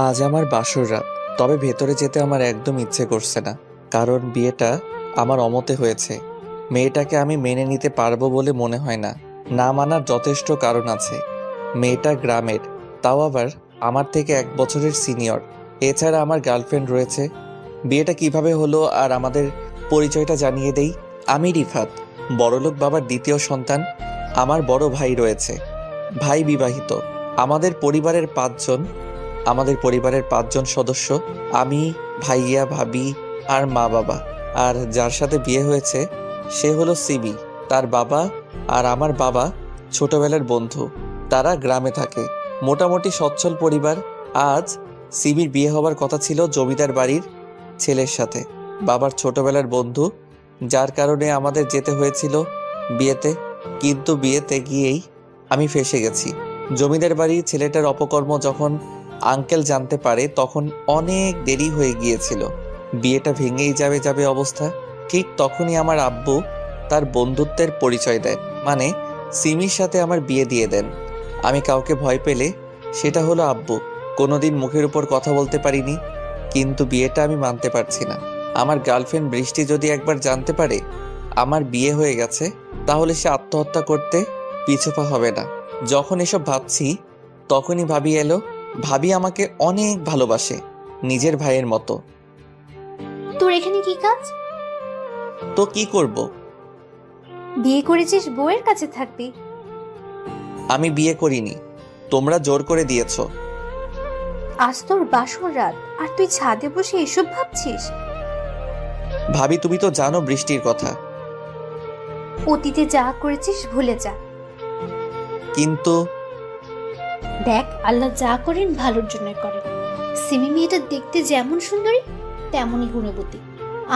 আজ আমার বাসর রাত, তবে ভেতরে যেতে আমার একদম ইচ্ছে করছে না। কারণ বিয়েটা আমার অমতে হয়েছে। মেয়েটাকে আমি মেনে নিতে পারবো বলে মনে হয় না। না মানার যথেষ্ট কারণ আছে। মেয়েটা গ্রামের, তাও আবার আমার থেকে 1 বছরের সিনিয়র। এছাড়া আমার গার্লফ্রেন্ড রয়েছে। বিয়েটা কিভাবে হলো আর আমাদের পরিচয়টা জানিয়ে দেই। আমি রিফাত, বড়লোক বাবার দ্বিতীয় সন্তান। আমার বড় ভাই রয়েছে, ভাই বিবাহিত। আমাদের পরিবারের 5 জন। আমাদের পরিবারের 5 জন সদস্য, আমি, ভাইয়া, ভাবি আর মা বাবা। আর যার সাথে বিয়ে হয়েছে সে হলো সিমি। তার বাবা আর আমার বাবা ছোটবেলার বন্ধু। তারা গ্রামে থাকে, মোটামুটি সচ্ছল পরিবার। আজ সিমির বিয়ে হবার কথা ছিল জমিদার বাড়ির ছেলের সাথে, বাবার ছোটবেলার বন্ধু, যার কারণে আমাদের যেতে হয়েছিল বিয়েতে। কিন্তু বিয়েতে গিয়েই আমি ফেঁসে গেছি। জমিদার বাড়ির ছেলেটার অপকর্ম যখন আঙ্কেল জানতে পারে তখন অনেক দেরি হয়ে গিয়েছিল। বিয়েটা ভেঙেই যাবে অবস্থা। ঠিক তখনই আমার আব্বু তার বন্ধুত্বের পরিচয় দেন, মানে সিমির সাথে আমার বিয়ে দিয়ে দেন। আমি কাউকে ভয় পেলে সেটা হলো আব্বু। কোনোদিন মুখের উপর কথা বলতে পারিনি, কিন্তু বিয়েটা আমি মানতে পারছি না। আমার গার্লফ্রেন্ড বৃষ্টি যদি একবার জানতে পারে আমার বিয়ে হয়ে গেছে, তাহলে সে আত্মহত্যা করতে পিছুপা হবে না। যখন এসব ভাবছি তখনই ভাবি এলো। ভাবি আমাকে অনেক ভালোবাসে, নিজের ভাইয়ের মতো। তোর এখানে কি কাজ? তো কি করব? বিয়ে করেছিস, বউয়ের কাছে থাকবি? আমি বিয়ে করিনি, তোমরা জোর করে দিয়েছো। আজ তোর বাসর রাত আর তুই ছাদে বসে এসব ভাবছিস? ভাবি, তুমি তো জানো বৃষ্টির কথা। অতীতে যা করেছিস ভুলে যা। কিন্তু দেখ, আল্লাহ যা করেন ভালোর জন্য করেন। সিমি মেয়েটা দেখতে যেমন সুন্দরী তেমনই গুণবতী।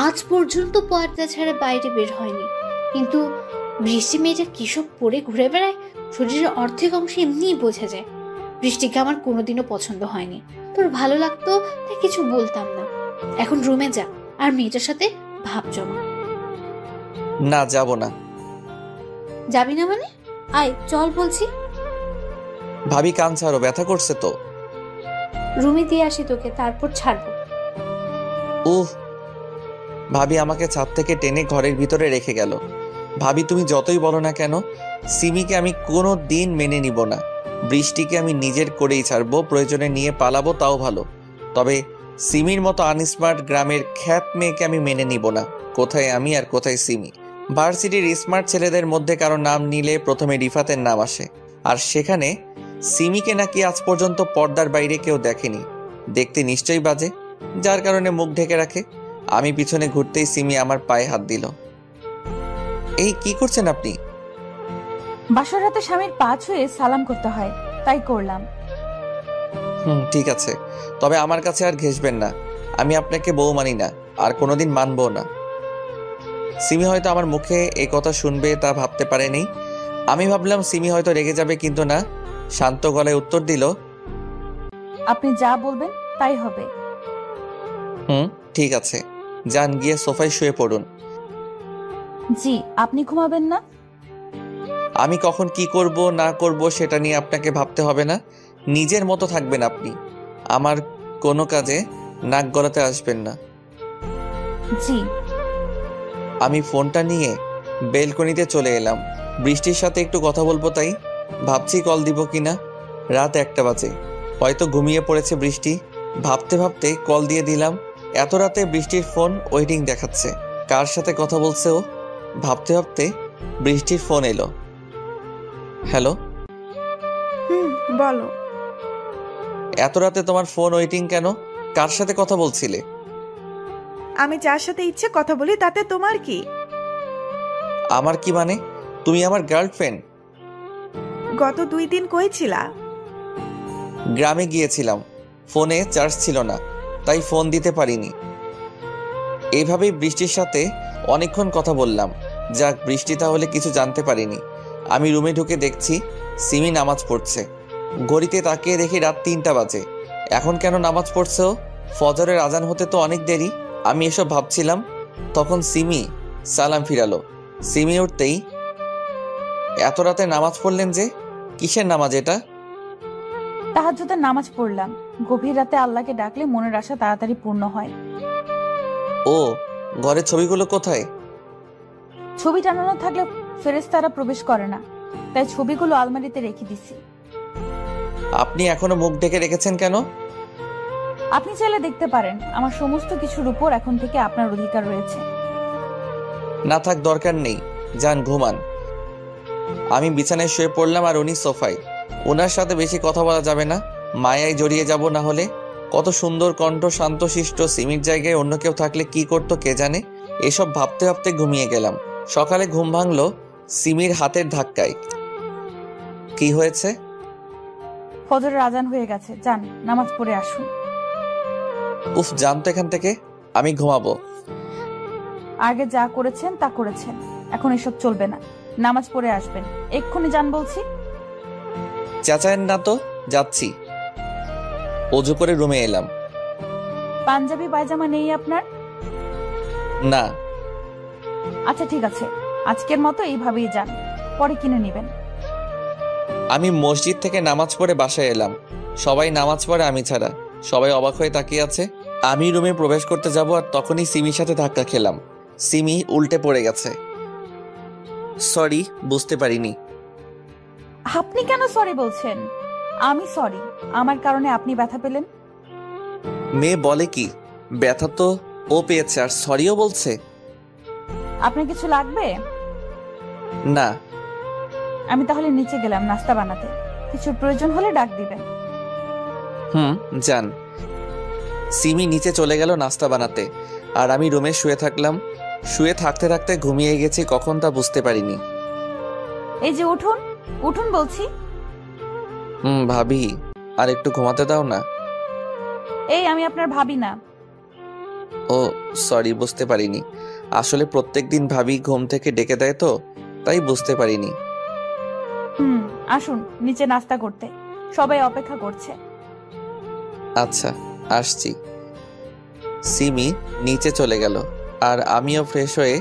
আজ পর্যন্ত পর্দা ছাড়া বাইরে বের হয়নি, কিন্তু বৃষ্টি মেয়েটা কিসব পরে ঘুরে বেড়ায়, শরীরের অর্ধেক অংশ এমনিই বোঝা যায়। বৃষ্টিকে আমার কোনোদিনও পছন্দ হয়নি। তোর ভালো লাগতো তাই কিছু বলতাম না। এখন রুমে যা আর মেয়েটার সাথে ভাব জমা। না, যাব না। যাবি না মানে? আয় চল বলছি। ভাবি, কান ছাড়ো, ব্যথা করছে তো। রুমে দিয়ে আসি তোকে, তারপর ছাড়বো। উহ। ভাবি আমাকে ছাদ থেকে টেনে ঘরের ভিতরে রেখে গেল। ভাবি, তুমি যতই বলো না কেন, সিমিকে আমি কোনো দিন মেনে নিব না। বৃষ্টিকে আমি নিজের করেই ছাড়বো, প্রয়োজনে নিয়ে পালাবো, তাও ভালো। তবে সিমির মতো আনস্মার্ট গ্রামের খ্যাত মেয়েকে আমি মেনে নিব না। কোথায় আমি আর কোথায় সিমি? ভার্সিটির স্মার্ট ছেলেদের মধ্যে কারো নাম নিলে প্রথমে রিফাতের নাম আসে, আর সেখানে সিমিকে নাকি আজ পর্যন্ত পর্দার বাইরে কেউ দেখেনি। দেখতে নিশ্চয়ই বাজে, যার কারণে মুখ ঢেকে রাখে। আমি পিছনে ঘুরতেই সিমি আমার পায়ে হাত দিল। এই কি করছেন আপনি? বাসর রাতে স্বামীর পা ছুঁয়ে সালাম করতে হয়, তাই করলাম। ঠিক আছে, তবে আমার কাছে আর ঘেঁষবেন না। আমি আপনাকে বউ মানি না, আর কোনোদিন মানবো না। সিমি হয়তো আমার মুখে এই কথা শুনবে তা ভাবতে পারেনি। আমি ভাবলাম সিমি হয়তো রেগে যাবে, কিন্তু না, শান্ত গলায় উত্তর দিল, আপনি যা বলবেন তাই হবে। ঠিক আছে, যান গিয়ে সোফায় শুয়ে পড়ুন। জি, আপনি ঘুমাবেন না? আমি কখন কি করব না করব সেটা নিয়ে আপনাকে ভাবতে হবে না। নিজের মতো থাকবেন আপনি। আমার কোনো কাজে নাক গলাতে আসবেন না। জি। আমি ফোনটা নিয়ে বেলকনিতে চলে এলাম। বৃষ্টির সাথে একটু কথা বলবো, তাই ভাবছি কল দিব কিনা। রাত 1টা বাজে, হয়তো ঘুমিয়ে পড়েছে বৃষ্টি। ভাবতে ভাবতে কল দিয়ে দিলাম। এত রাতে বৃষ্টির ফোন ওয়েটিং দেখাচ্ছে। কার সাথে কথা বলছে ও? ভাবতে ভাবতে বৃষ্টির ফোন এলো। হ্যালো। বলো। এত রাতে তোমার ফোন ওয়েটিং কেন? কার সাথে কথা বলছিলে? আমি যার সাথে ইচ্ছে কথা বলি, তাতে তোমার কি? আমার কি মানে? তুমি আমার গার্লফ্রেন্ড। গত 2 দিন কই ছিলা? গ্রামে গিয়েছিলাম, ফোনে চার্জ ছিল না, তাই ফোন দিতে পারিনি। এইভাবেই বৃষ্টির সাথে অনেকক্ষণ কথা বললাম। যাক, বৃষ্টি তাহলে কিছু জানতে পারিনি। আমি রুমে ঢুকে দেখছি সিমি নামাজ পড়ছে। ঘড়িতে তাকিয়ে দেখি রাত 3টা বাজে। এখন কেন নামাজ পড়ছে ও? ফজরের আজান হতে তো অনেক দেরি। আমি এসব ভাবছিলাম, তখন সিমি সালাম ফিরালো। সিমি উঠতেই, এত রাতে নামাজ পড়লেন যে? কিসের নামাজ এটা? তাহাজ্জুদের নামাজ পড়লাম। গভীর রাতে আল্লাহকে ডাকলে মনের আশা তাড়াতাড়ি পূর্ণ হয়। ও, ঘরের ছবিগুলো কোথায়? ছবি টানানো থাকলে ফেরেশতারা প্রবেশ করে না, তাই ছবিগুলো আলমারিতে রেখে দিছি। আপনি এখনো মুখ ঢেকে রেখেছেন কেন? আপনি চাইলে দেখতে পারেন, আমার সমস্ত কিছুর উপর এখন থেকে আপনার অধিকার রয়েছে। না থাক, দরকার নেই, যান ঘুমান। আমি বিছানায় শুয়ে পড়লাম আর উনি সোফায়। ওনার সাথে বেশি কথা বলা যাবে না, মায়ায় জড়িয়ে যাব না হলে। কত সুন্দর কণ্ঠ, শান্তশিষ্ট। সিমির জায়গায় অন্য কেউ থাকলে কি করতো কে জানে। এসব ভাবতে ভাবতে ঘুমিয়ে গেলাম। সকালে ঘুম ভাঙলো সিমির হাতের ধাক্কায়। কি হয়েছে? ফজরের আজান হয়ে গেছে, যান নামাজ পড়ে আসুন। উফ, জানতো এখান থেকে। আমি ঘুমাবো। আগে যা করেছেন তা করেছেন, এখন এসব চলবে না। নামাজ পড়ে আসবেন, এক্ষুনি যান বলছি। চেঁচায়েন না তো, যাচ্ছি। অজু করে রুমে এলাম। পাঞ্জাবি পায়জামা নেই আপনার? না। আচ্ছা ঠিক আছে, আজকের মতো এইভাবেই যান, পরে কিনে নেবেন। আমি মসজিদ থেকে নামাজ পড়ে বাসায় এলাম। সবাই নামাজ পড়ে, আমি ছাড়া। সবাই অবাক হয়ে তাকিয়ে আছে। আমি রুমে প্রবেশ করতে যাব আর তখনই সিমির সাথে ধাক্কা খেলাম। সিমি উল্টে পড়ে গেছে। সরি, বুঝতে পারিনি। আপনি কেন সরি বলছেন? আমি সরি, আমার কারণে আপনি ব্যথা পেলেন। মেয়ে বলে কি, ব্যথা তো ও পেয়েছে আর সরিও বলছে। আপনার কিছু লাগবে? না। আমি তাহলে নিচে গেলাম নাস্তা বানাতে, কিছু প্রয়োজন হলে ডাক দিবেন। যান। সিমি নিচে চলে গেল নাস্তা বানাতে আর আমি রুমে শুয়ে থাকলাম। শুয়ে থাকতে থাকতে ঘুমিয়ে গেছি কখন তা বুঝতে পারিনি। এই যে উঠুন, উঠুন বলছি। ভাবি, আর একটু ঘুমাতে দাও না। এই আমি আপনার ভাবি না। ও সরি, বুঝতে পারিনি। আসলে প্রত্যেকদিন ভাবি ঘুম থেকে ডেকে দেয় তো, তাই বুঝতে পারিনি। আসুন নিচে নাস্তা করতে, সবাই অপেক্ষা করছে। আচ্ছা, আসছি। সিমি নিচে চলে গেল আর আমিও ফ্রেশ হয়ে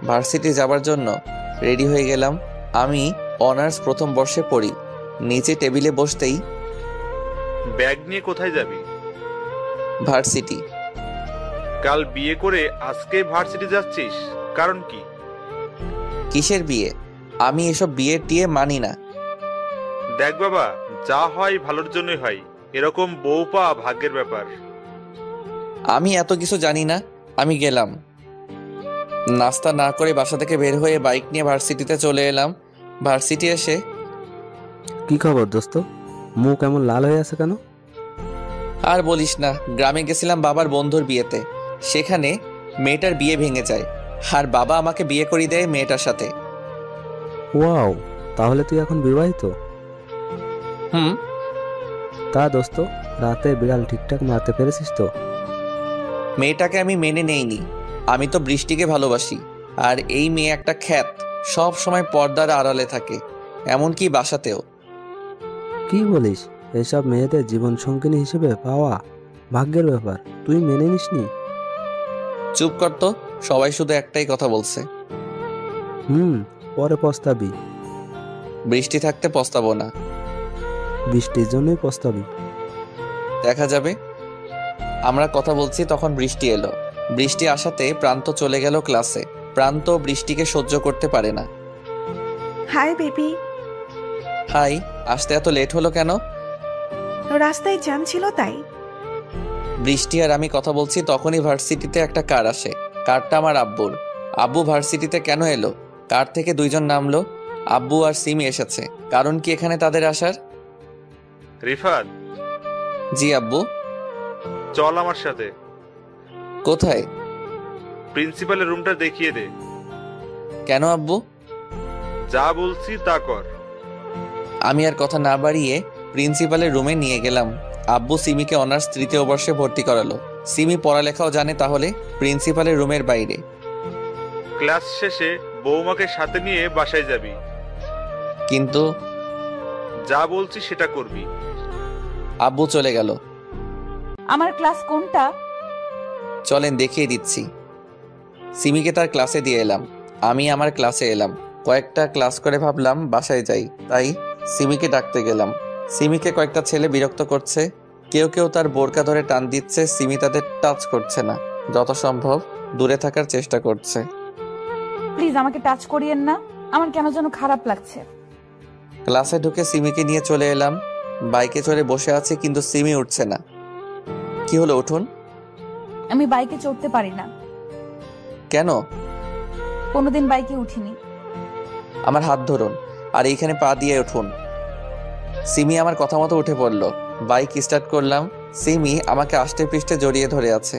ভার্সিটি যাবার জন্য রেডি হয়ে গেলাম। আমি অনার্স প্রথম বর্ষে পড়ি। নিচে টেবিলে বসতেই, ব্যাগ নিয়ে কোথায় যাবি? ভার্সিটি। কাল বিয়ে করে আজকে ভার্সিটি যাচ্ছিস, কারণ কি? কিসের বিয়ে? আমি এসব বিয়ে টিয়ে মানি না। দেখ বাবা, যা হয় ভালোর জন্যই হয়, এরকম বউ পাওয়া ভাগ্যের ব্যাপার। আমি এত কিছু জানি না। আমি গেলাম। নাস্তা না করে বাসা থেকে বের হয়ে বাইক নিয়ে ভার্সিটিতে চলে এলাম। ভার্সিটি এসে, কি খবর দোস্ত, মুখ এমন লাল হয়ে আছে কেন? আর বলিস না, গ্রামে গেছিলাম বাবার বন্ধুর বিয়েতে। সেখানে মেয়েটার বিয়ে ভেঙে যায় আর বাবা আমাকে বিয়ে করিয়ে দেয় মেয়েটার সাথে। ওয়াও, তাহলে তুই এখন বিবাহিত? তা দোস্ত, রাতে বিড়াল ঠিকঠাক মারতে পেরেছিস তো? মেয়েটাকে আমি মেনে নেইনি। আমি তো বৃষ্টিকে ভালোবাসি, আর এই মেয়ে একটা খ্যাত, সব সময় পর্দার আড়ালে থাকে, এমনকি বাসাতেও। কি বলিস? এসব মেয়েদের জীবন সঙ্গিনী হিসেবে পাওয়া ভাগ্যের ব্যাপার, তুই মেনে নিসনি? চুপ কর তো, সবাই শুধু একটাই কথা বলছে। পরে পস্তাবি। বৃষ্টি থাকতে পস্তাবো না। বৃষ্টির জন্যই পস্তাবি। দেখা যাবে। আমরা কথা বলছি তখন বৃষ্টি এলো। বৃষ্টি আসাতে প্রান্ত চলে গেল ক্লাসে। প্রান্ত বৃষ্টিকে সহ্য করতে পারে না। Hi baby. হাই, আসতে এত লেট হলো কেন? রাস্তায় জ্যাম ছিল তাই। বৃষ্টি আর আমি কথা বলছি তখনই ভার্সিটিতে একটা কার আসে। কারটা আমার আব্বুর। আব্বু ভার্সিটিতে কেন এলো? কার থেকে দুইজন নামলো। আব্বু আর সিমি এসেছে। কারণ কি এখানে তাদের আসার? রিফাত, জি আব্বু। চল আমার সাথে। কোথায়? প্রিন্সিপালের রুমটা দেখিয়ে দে। কেন আব্বু? যা বলছি তা কর। আমি আর কথা না বাড়িয়ে প্রিন্সিপালের রুমে নিয়ে গেলাম। আব্বু সিমিকে অনার্স তৃতীয় বর্ষে ভর্তি করালো। সিমি পড়ালেখাও জানে, তাহলে প্রিন্সিপালের রুমের বাইরে। ক্লাস শেষে বৌমাকে সাথে নিয়ে বাসায় যাবি। কিন্তু যা বলছি সেটা করবি। আব্বু চলে গেল। আমার ক্লাস কোনটা? চলেন দেখিয়ে দিচ্ছি। সিমিকে তার ক্লাসে দিয়ে এলাম। আমি আমার ক্লাসে এলাম। কয়েকটা ক্লাস করে ভাবলাম বাসায় যাই, তাই সিমিকে ডাকতে গেলাম। সিমিকে কয়েকটা ছেলে বিরক্ত করছে, কেউ কেউ তার বোরকা ধরে টান দিচ্ছে। সিমি তাদের টাচ করছে না, যত সম্ভব দূরে থাকার চেষ্টা করছে। প্লিজ আমাকে টাচ করিয়েন না, আমার কেন যেন খারাপ লাগছে। ক্লাসে ঢুকে সিমিকে নিয়ে চলে এলাম। বাইকে চড়ে বসে আছি কিন্তু সিমি উঠছে না। কি হলো, উঠুন। আমি বাইকে চড়তে পারি না, কেন? কোনোদিন বাইকে উঠিনি। আমার হাত ধরুন আর এইখানে পা দিয়ে উঠুন। সিমি আমার কথা মতো উঠে পড়ল। বাইক স্টার্ট করলাম। সিমি আমাকে আষ্টে পৃষ্ঠে জড়িয়ে ধরে আছে।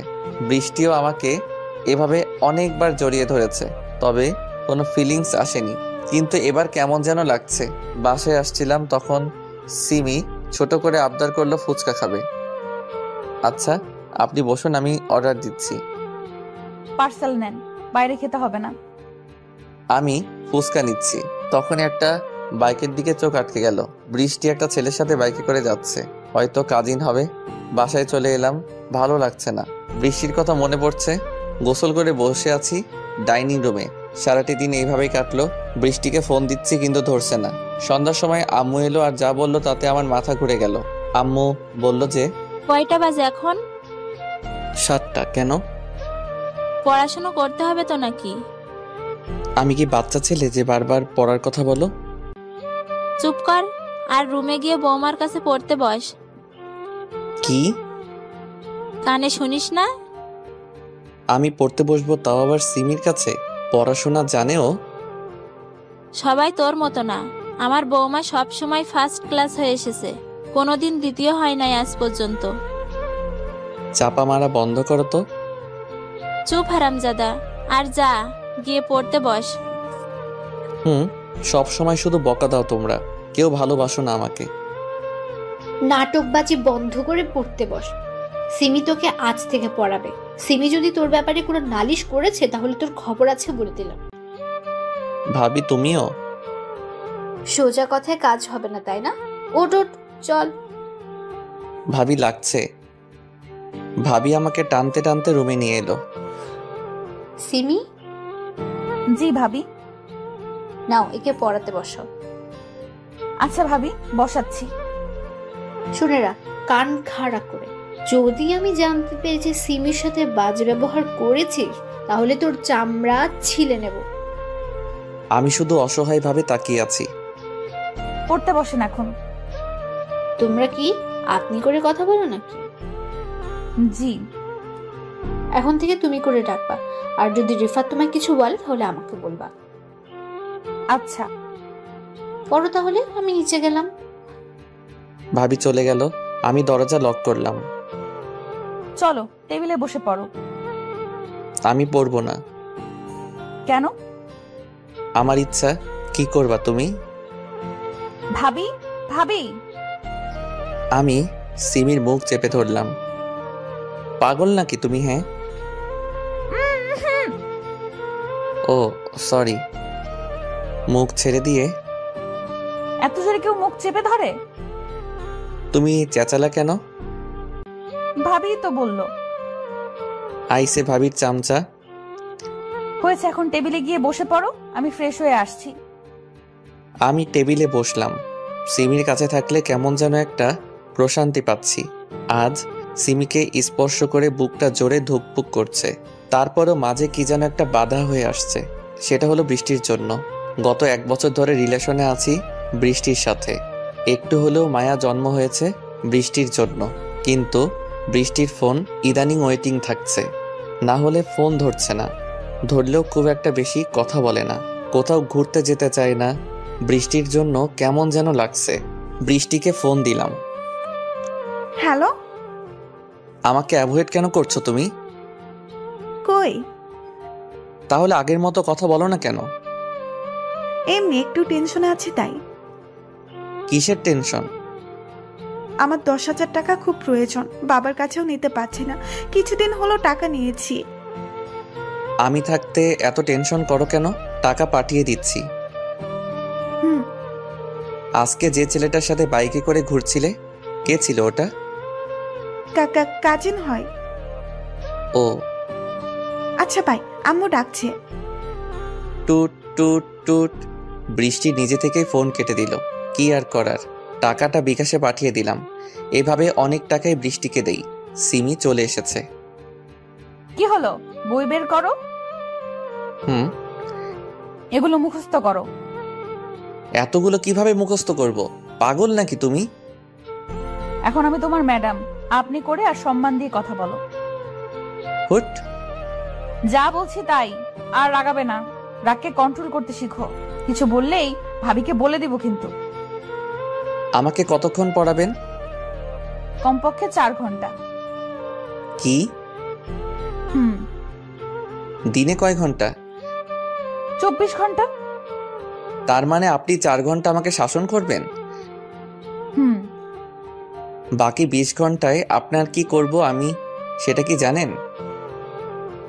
বৃষ্টিও আমাকে এভাবে অনেকবার জড়িয়ে ধরেছে, তবে কোনো ফিলিংস আসেনি। কিন্তু এবার কেমন যেন লাগছে। বাসায় আসছিলাম, তখন সিমি ছোট করে আবদার করলো ফুচকা খাবে। আচ্ছা আপনি বসুন, আমি অর্ডার দিচ্ছি। পার্সেল নেন, বাইরে খেতে হবে না। আমি ফুচকা নিচ্ছি, তখন একটা বাইকের দিকে চোখ আটকে গেল। বৃষ্টি একটা ছেলের সাথে বাইকে করে যাচ্ছে, হয়তো কাজিন হবে। বাসায় চলে এলাম, ভালো লাগছে না। বৃষ্টির কথা মনে পড়ছে। গোসল করে বসে আছি ডাইনিং রুমে। সারাটি দিন এইভাবেই কাটলো। বৃষ্টিকে ফোন দিচ্ছি কিন্তু ধরছে না। সন্ধ্যার সময় আম্মু এলো আর যা বললো তাতে আমার মাথা ঘুরে গেল। আম্মু বলল যে কয়টা বাজে এখন? 7টা। কেন? পড়াশোনা করতে হবে তো নাকি? আমি কি বাচ্চা ছেলে যে বারবার পড়ার কথা বলো? চুপ কর আর রুমে গিয়ে বৌমার কাছে পড়তে বস। কি? কানে শুনিস না? আমি পড়তে বসবো, তাও আবার সিমির কাছে? পড়াশোনা জানেও? সবাই তোর মতো না। আমার বৌমা সব সময় ফার্স্ট ক্লাস হয়ে এসেছে, কোনোদিন দ্বিতীয় হয় নাই আজ পর্যন্ত। চাপা মারা বন্ধ করো তো। চুপ হারামজাদা, আর যা গিয়ে পড়তে বস। সব সময় শুধু বকা দাও তোমরা, কেউ ভালোবাসো না আমাকে। নাটকবাজি বন্ধ করে পড়তে বস। সিমি তোকে আজ থেকে পড়াবে। সিমি যদি তোর ব্যাপারে কোনো নালিশ করেছে তাহলে তোর খবর আছে বলে দিলাম। ভাবি তুমিও? সোজা কথায় কাজ হবে না, তাই না? ওঠ ওঠ, চল। ভাবি লাগছে। ভাবি আমাকে টানতে টানতে রুমে নিয়ে এলো। সিমি, জি ভাবি। নাও একে পড়াতে বসো। আচ্ছা ভাবি, বসাচ্ছি। শুনে রাখ, কান খাড়া করে, যদি আমি জানতে পেরেছি সিমির সাথে বাজে ব্যবহার করেছিস তাহলে তোর চামড়া ছিলে নেব। আমি শুধু অসহায়ভাবে তাকিয়ে আছি। পড়তে বসেন এখন। তোমরা কি আপনি করে কথা বলো নাকি? জি। এখন থেকে তুমি করে ডাকবা, আর যদি রিফাত তোমায় কিছু বলে তাহলে আমাকে বলবা। আচ্ছা। পড়ো তাহলে, আমি নিচে গেলাম। ভাবি চলে গেল, আমি দরজা লক করলাম। চলো টেবিলে বসে পড়ো। আমি পড়বো না। কেন? আমার ইচ্ছা। কি করবা তুমি? ভাবি, ভাবি। আমি সিমির মুখ চেপে ধরলাম। পাগল নাকি তুমি? হ্যাঁ। ও সরি। মুখ ছেড়ে দিয়ে। এত জোরে কেউ মুখ চেপে ধরে? তুমি চেঁচালা কেন? ভাবি তো বলল। আইসে ভাবির চামচা। হয়েছে, এখন টেবিলে গিয়ে বসে পড়ো, আমি ফ্রেশ হয়ে আসছি। আমি টেবিলে বসলাম। সিমির কাছে থাকলে কেমন যেন একটা প্রশান্তি পাচ্ছি। আজ সিমিকে স্পর্শ করে বুকটা জোরে ধুকপুক করছে। তারপরও মাঝে কি যেন একটা বাধা হয়ে আসছে। সেটা হলো বৃষ্টির জন্য। গত 1 বছর ধরে রিলেশনে আছি বৃষ্টির সাথে। একটু হলেও মায়া জন্ম হয়েছে বৃষ্টির জন্য। কিন্তু বৃষ্টির ফোন ইদানিং ওয়েটিং থাকছে, না হলে ফোন ধরছে না। ধরলেও খুব একটা বেশি কথা বলে না। কোথাও ঘুরতে যেতে চায় না। বৃষ্টির জন্য কেমন যেন লাগছে। বৃষ্টিকে ফোন দিলাম। হ্যালো। আমাকে অ্যাভয়েড কেন করছো তুমি? কই? তাহলে আগের মতো কথা বলো না কেন? এমনি একটু টেনশনে আছি তাই। কিসের টেনশন? আমার 10,000 টাকা খুব প্রয়োজন, বাবার কাছেও নিতে পারছি না। কিছুদিন হলো টাকা নিয়েছি। আমি থাকতে এত টেনশন করো কেন? টাকা পাঠিয়ে দিচ্ছি। হুম। আজকে যে ছেলেটার সাথে বাইকে করে ঘুরছিলে, কে ছিল ওটা? কাজিন হয়। ও আচ্ছা ভাই, আম্মু ডাকছে। টুট টুট টুট। বৃষ্টি নিজে থেকেই ফোন কেটে দিল। কি আর করার, টাকাটা বিকাশে পাঠিয়ে দিলাম। এভাবে অনেক টাকাই বৃষ্টিকে দেই। সিমি চলে এসেছে। কি হলো? বই বের করো। হুম। এগুলো মুখস্থ করো। এতগুলো কিভাবে মুখস্থ করব? পাগল নাকি তুমি? এখন আমি তোমার ম্যাডাম, আপনি করে আর সম্মান দিয়ে কথা বলো। হুট। যা বলছি তাই, আর রাগাবে না। রাগকে কন্ট্রোল করতে শিখো। কিছু বললেই ভাবিকে বলে দিব কিন্তু। আমাকে কতক্ষণ পড়াবেন? কমপক্ষে 4 ঘন্টা। কি? হুম। দিনে কয় ঘন্টা? 24 ঘন্টা। তার মানে আপনি 4 ঘন্টা আমাকে শাসন করবেন? হুম। বাকি 20 ঘন্টায় আপনার কি করব আমি সেটা কি জানেন?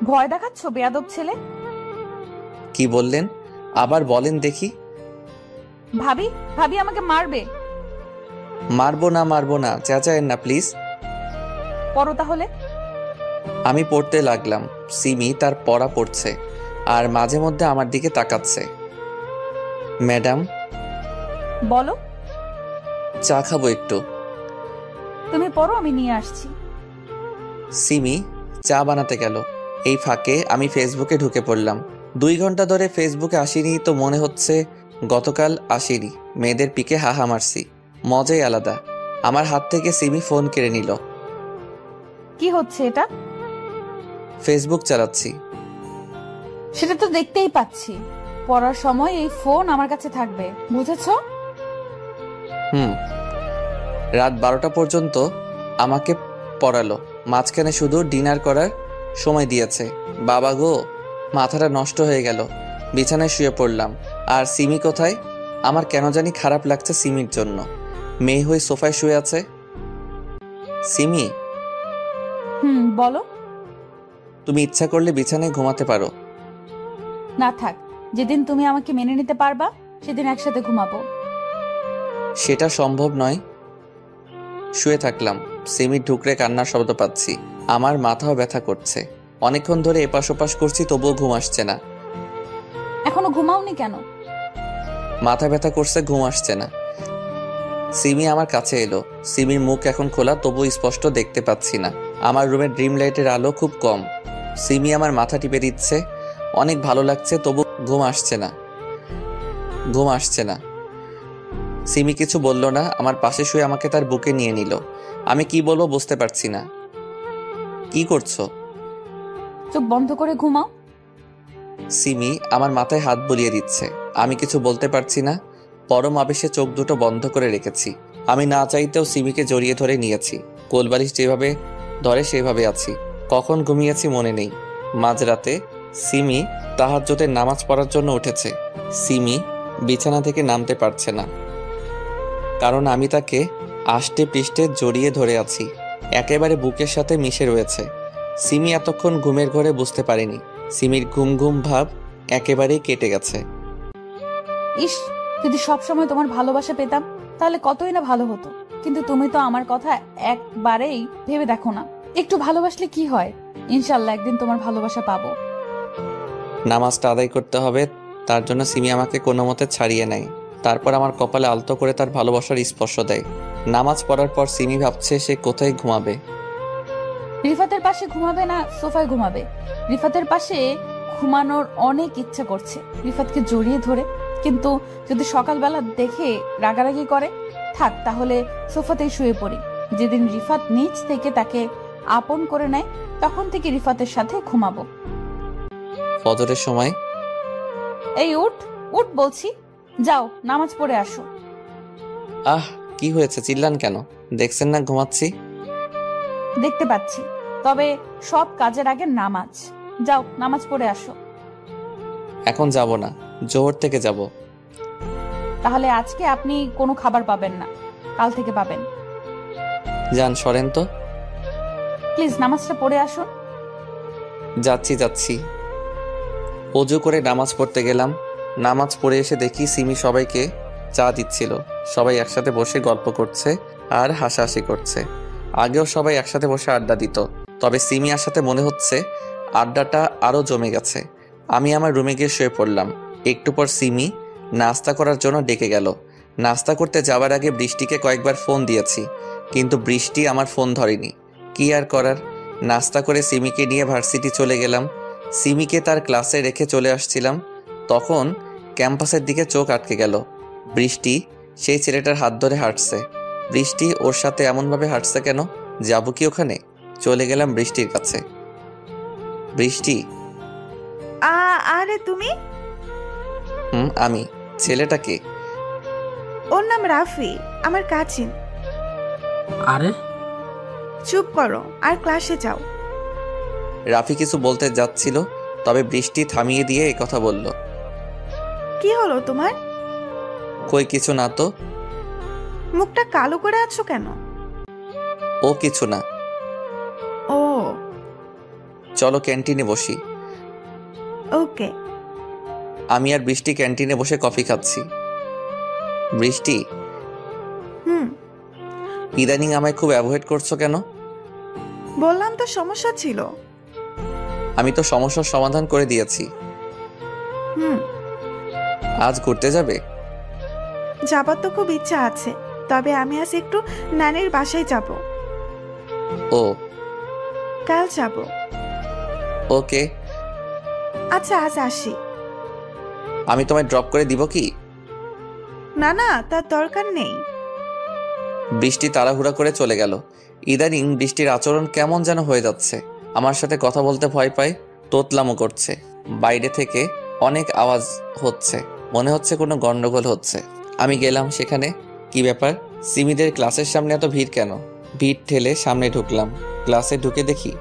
ভয় দেখাচ্ছ বেয়াদব ছেলে। কি বললেন? আবার বলেন দেখি। ভাবি ভাবি আমাকে মারবে। মারবো না, চেঁচায়েন না প্লিজ। পড়ো তাহলে। আমি পড়তে লাগলাম। সিমি তার পড়া পড়ছে আর মাঝে মধ্যে আমার দিকে তাকাচ্ছে। ম্যাডাম, বলো। চা খাবো একটু। তুমি পড়ো, আমি নিয়ে আসছি। সিমি চা বানাতে গেল। এই ফাঁকে আমি ফেসবুকে ঢুকে পড়লাম। 2 ঘন্টা ধরে ফেসবুকে আসিনি তো মনে হচ্ছে গতকাল আসিনি। মেয়েদের পিকে হাহা মারছি, মজাই আলাদা। আমার হাত থেকে সিমি ফোন কেড়ে নিল। কি হচ্ছে এটা? ফেসবুক চালাচ্ছি। সেটা তো দেখতেই পাচ্ছি। পড়ার সময় এই ফোন আমার কাছে থাকবে, বুঝেছো? হুম। রাত 12টা পর্যন্ত আমাকে পড়ালো। মাঝখানে শুধু ডিনার করার সময় দিয়েছে। বাবা গো, মাথাটা নষ্ট হয়ে গেল। বিছানায় শুয়ে পড়লাম। আর সিমি কোথায়? আমার কেন জানি খারাপ লাগছে সিমির জন্য। মেয়ে হয়ে সোফায় শুয়ে আছে। সিমি, হুম, বলো। তুমি ইচ্ছা করলে বিছানায় ঘুমাতে পারো। না থাক, যেদিন তুমি আমাকে মেনে নিতে পারবা সেদিন একসাথে ঘুমাবো। সেটা সম্ভব নয়। শুয়ে থাকলাম। সিমির ঢুকরে কান্নার শব্দ পাচ্ছি। আমার মাথাও ব্যথা করছে। অনেকক্ষণ ধরে এপাশ ওপাশ করছি, তবুও ঘুম আসছে না। এখনো ঘুমাওনি কেন? মাথা ব্যথা করছে, ঘুম আসছে না। সিমি আমার কাছে এলো। সিমির মুখ এখন খোলা, তবু স্পষ্ট দেখতে পাচ্ছি না। আমার রুমের ড্রিম লাইটের আলো খুব কম। সিমি আমার মাথা টিপে দিচ্ছে। অনেক ভালো লাগছে, তবু ঘুম আসছে না। সিমি কিছু বলল না। আমার পাশে শুয়ে আমাকে তার বুকে নিয়ে নিল। আমি কি বলবো বুঝতে পারছি না। কি করছো? চোখ বন্ধ করে ঘুমাও। সিমি আমার মাথায় হাত বুলিয়ে দিচ্ছে। আমি কিছু বলতে পারছি না। পরম আবেশে চোখ দুটো বন্ধ করে রেখেছি। আমি না চাইতেও সিমিকে জড়িয়ে ধরে নিয়েছি। কোলবালিশ যেভাবে ধরে সেভাবে আছি। কখন ঘুমিয়েছি মনে নেই। মাঝরাতে সিমি তাহাজ্জুদের নামাজ পড়ার জন্য উঠেছে। সিমি বিছানা থেকে নামতে পারছে না, কারণ আমি তাকে আষ্টে পৃষ্ঠে জড়িয়ে ধরে আছি। একেবারে বুকের সাথে মিশে রয়েছে। সিমি এতক্ষণ ঘুমের ঘরে বুঝতে পারেনি। সিমির ঘুম ঘুম ভাব একেবারেই কেটে গেছে। ইস, যদি সবসময় তোমার ভালোবাসা পেতাম তাহলে কতই না ভালো হতো। কিন্তু তুমি তো আমার কথা একবারেই ভেবে দেখো না। একটু ভালোবাসলে কি হয়? ইনশাল্লাহ একদিন তোমার ভালোবাসা পাবো। নামাজটা আদায় করতে হবে, তার জন্য সিমি আমাকে কোনো মতে ছাড়িয়ে নেয়। তারপর আমার কপালে আলতো করে তার ভালোবাসার স্পর্শ দেয়। নামাজ পড়ার পর সিমি ভাবছে সে কোথায় ঘুমাবে। রিফাতের পাশে ঘুমাবে না সোফায় ঘুমাবে? রিফাতের পাশে ঘুমানোর অনেক ইচ্ছা করছে, রিফাতকে জড়িয়ে ধরে। কিন্তু যদি সকালবেলা দেখে রাগারাগি করে, থাক তাহলে সোফাতেই শুয়ে পড়ি। যেদিন রিফাত নিচ থেকে তাকে আপন করে নেয় তখন থেকে রিফাতের সাথে ঘুমাবো। ফজরের সময় এই উঠ উঠ বলছি, যাও নামাজ পড়ে আসো। আহ, কি হয়েছে? চিল্লান কেন? দেখছেন না ঘুমাচ্ছি। দেখতে পাচ্ছি, তবে সব কাজের আগে নামাজ। যাও নামাজ পড়ে আসো। এখন যাব না, জোহর থেকে যাব। তাহলে আজকে আপনি কোনো খাবার পাবেন না, কাল থেকে পাবেন। যান, সরেন তো। প্লিজ নামাজটা পড়ে আসুন। যাচ্ছি। অজু করে নামাজ পড়তে গেলাম। নামাজ পড়ে এসে দেখি সিমি সবাইকে চা দিচ্ছিল। সবাই একসাথে বসে গল্প করছে আর হাসাহাসি করছে। আগেও সবাই একসাথে বসে আড্ডা দিত, তবে সিমি আসাতে মনে হচ্ছে আড্ডাটা আরও জমে গেছে। আমি আমার রুমে গিয়ে শুয়ে পড়লাম। একটু পর সিমি নাস্তা করার জন্য ডেকে গেল। নাস্তা করতে যাওয়ার আগে বৃষ্টিকে কয়েকবার ফোন দিয়েছি, কিন্তু বৃষ্টি আমার ফোন ধরেনি। কি আর করার, নাস্তা করে সিমিকে নিয়ে ভার্সিটি চলে গেলাম। সিমিকে তার ক্লাসে রেখে চলে আসছিলাম, তখন ক্যাম্পাসের দিকে চোখ আটকে গেল। বৃষ্টি সেই ছেলেটার হাত ধরে হাঁটছে। বৃষ্টি ওর সাথে এমনভাবে হাঁটছে কেন? যাবো কি ওখানে? চলে গেলাম বৃষ্টির কাছে। বৃষ্টি। আরে তুমি? আমি। ছেলেটাকে? ওর নাম রাফি, আমার কাজিন। আরে চুপ করো আর ক্লাসে যাও। রাফি কিছু বলতে যাচ্ছিল, তবে বৃষ্টি থামিয়ে দিয়ে এই কথা বলল। কি হলো তোমার? কই কিছু না তো। মুখটা কালো করে আছো কেন? ও কিছু না। ও চলো ক্যান্টিনে বসি। ওকে। আমি আর বৃষ্টি ক্যান্টিনে বসে কফি খাচ্ছি। বৃষ্টি, ইদানিং আমায় খুব অ্যাভয়েড করছো কেন? বললাম তো সমস্যা ছিল। আমি তো সমস্যার সমাধান করে দিয়েছি। আজ ঘুরতে যাবে? যাবার তো খুব ইচ্ছা আছে, তবে আমি আজ একটু নানির বাসায় যাব। ও কাল যাব। ওকে। আচ্ছা আজ আসি। আমি তোমায় ড্রপ করে দিব কি? না না, তার দরকার নেই। বৃষ্টি তাড়াহুড়া করে চলে গেল। ইদানিং বৃষ্টির আচরণ কেমন যেন হয়ে যাচ্ছে। আমার সাথে কথা বলতে ভয় পায়, তোতলামো করছে। বাইরে থেকে অনেক আওয়াজ হচ্ছে, মনে হচ্ছে কোনো গন্ডগোল হচ্ছে। আমি গেলাম সেখানে। কি ব্যাপার, সিমিদের ক্লাসের সামনে এত ভিড় কেন? ভিড় ঠেলে সামনে ঢুকলাম। ক্লাসে ঢুকে দেখি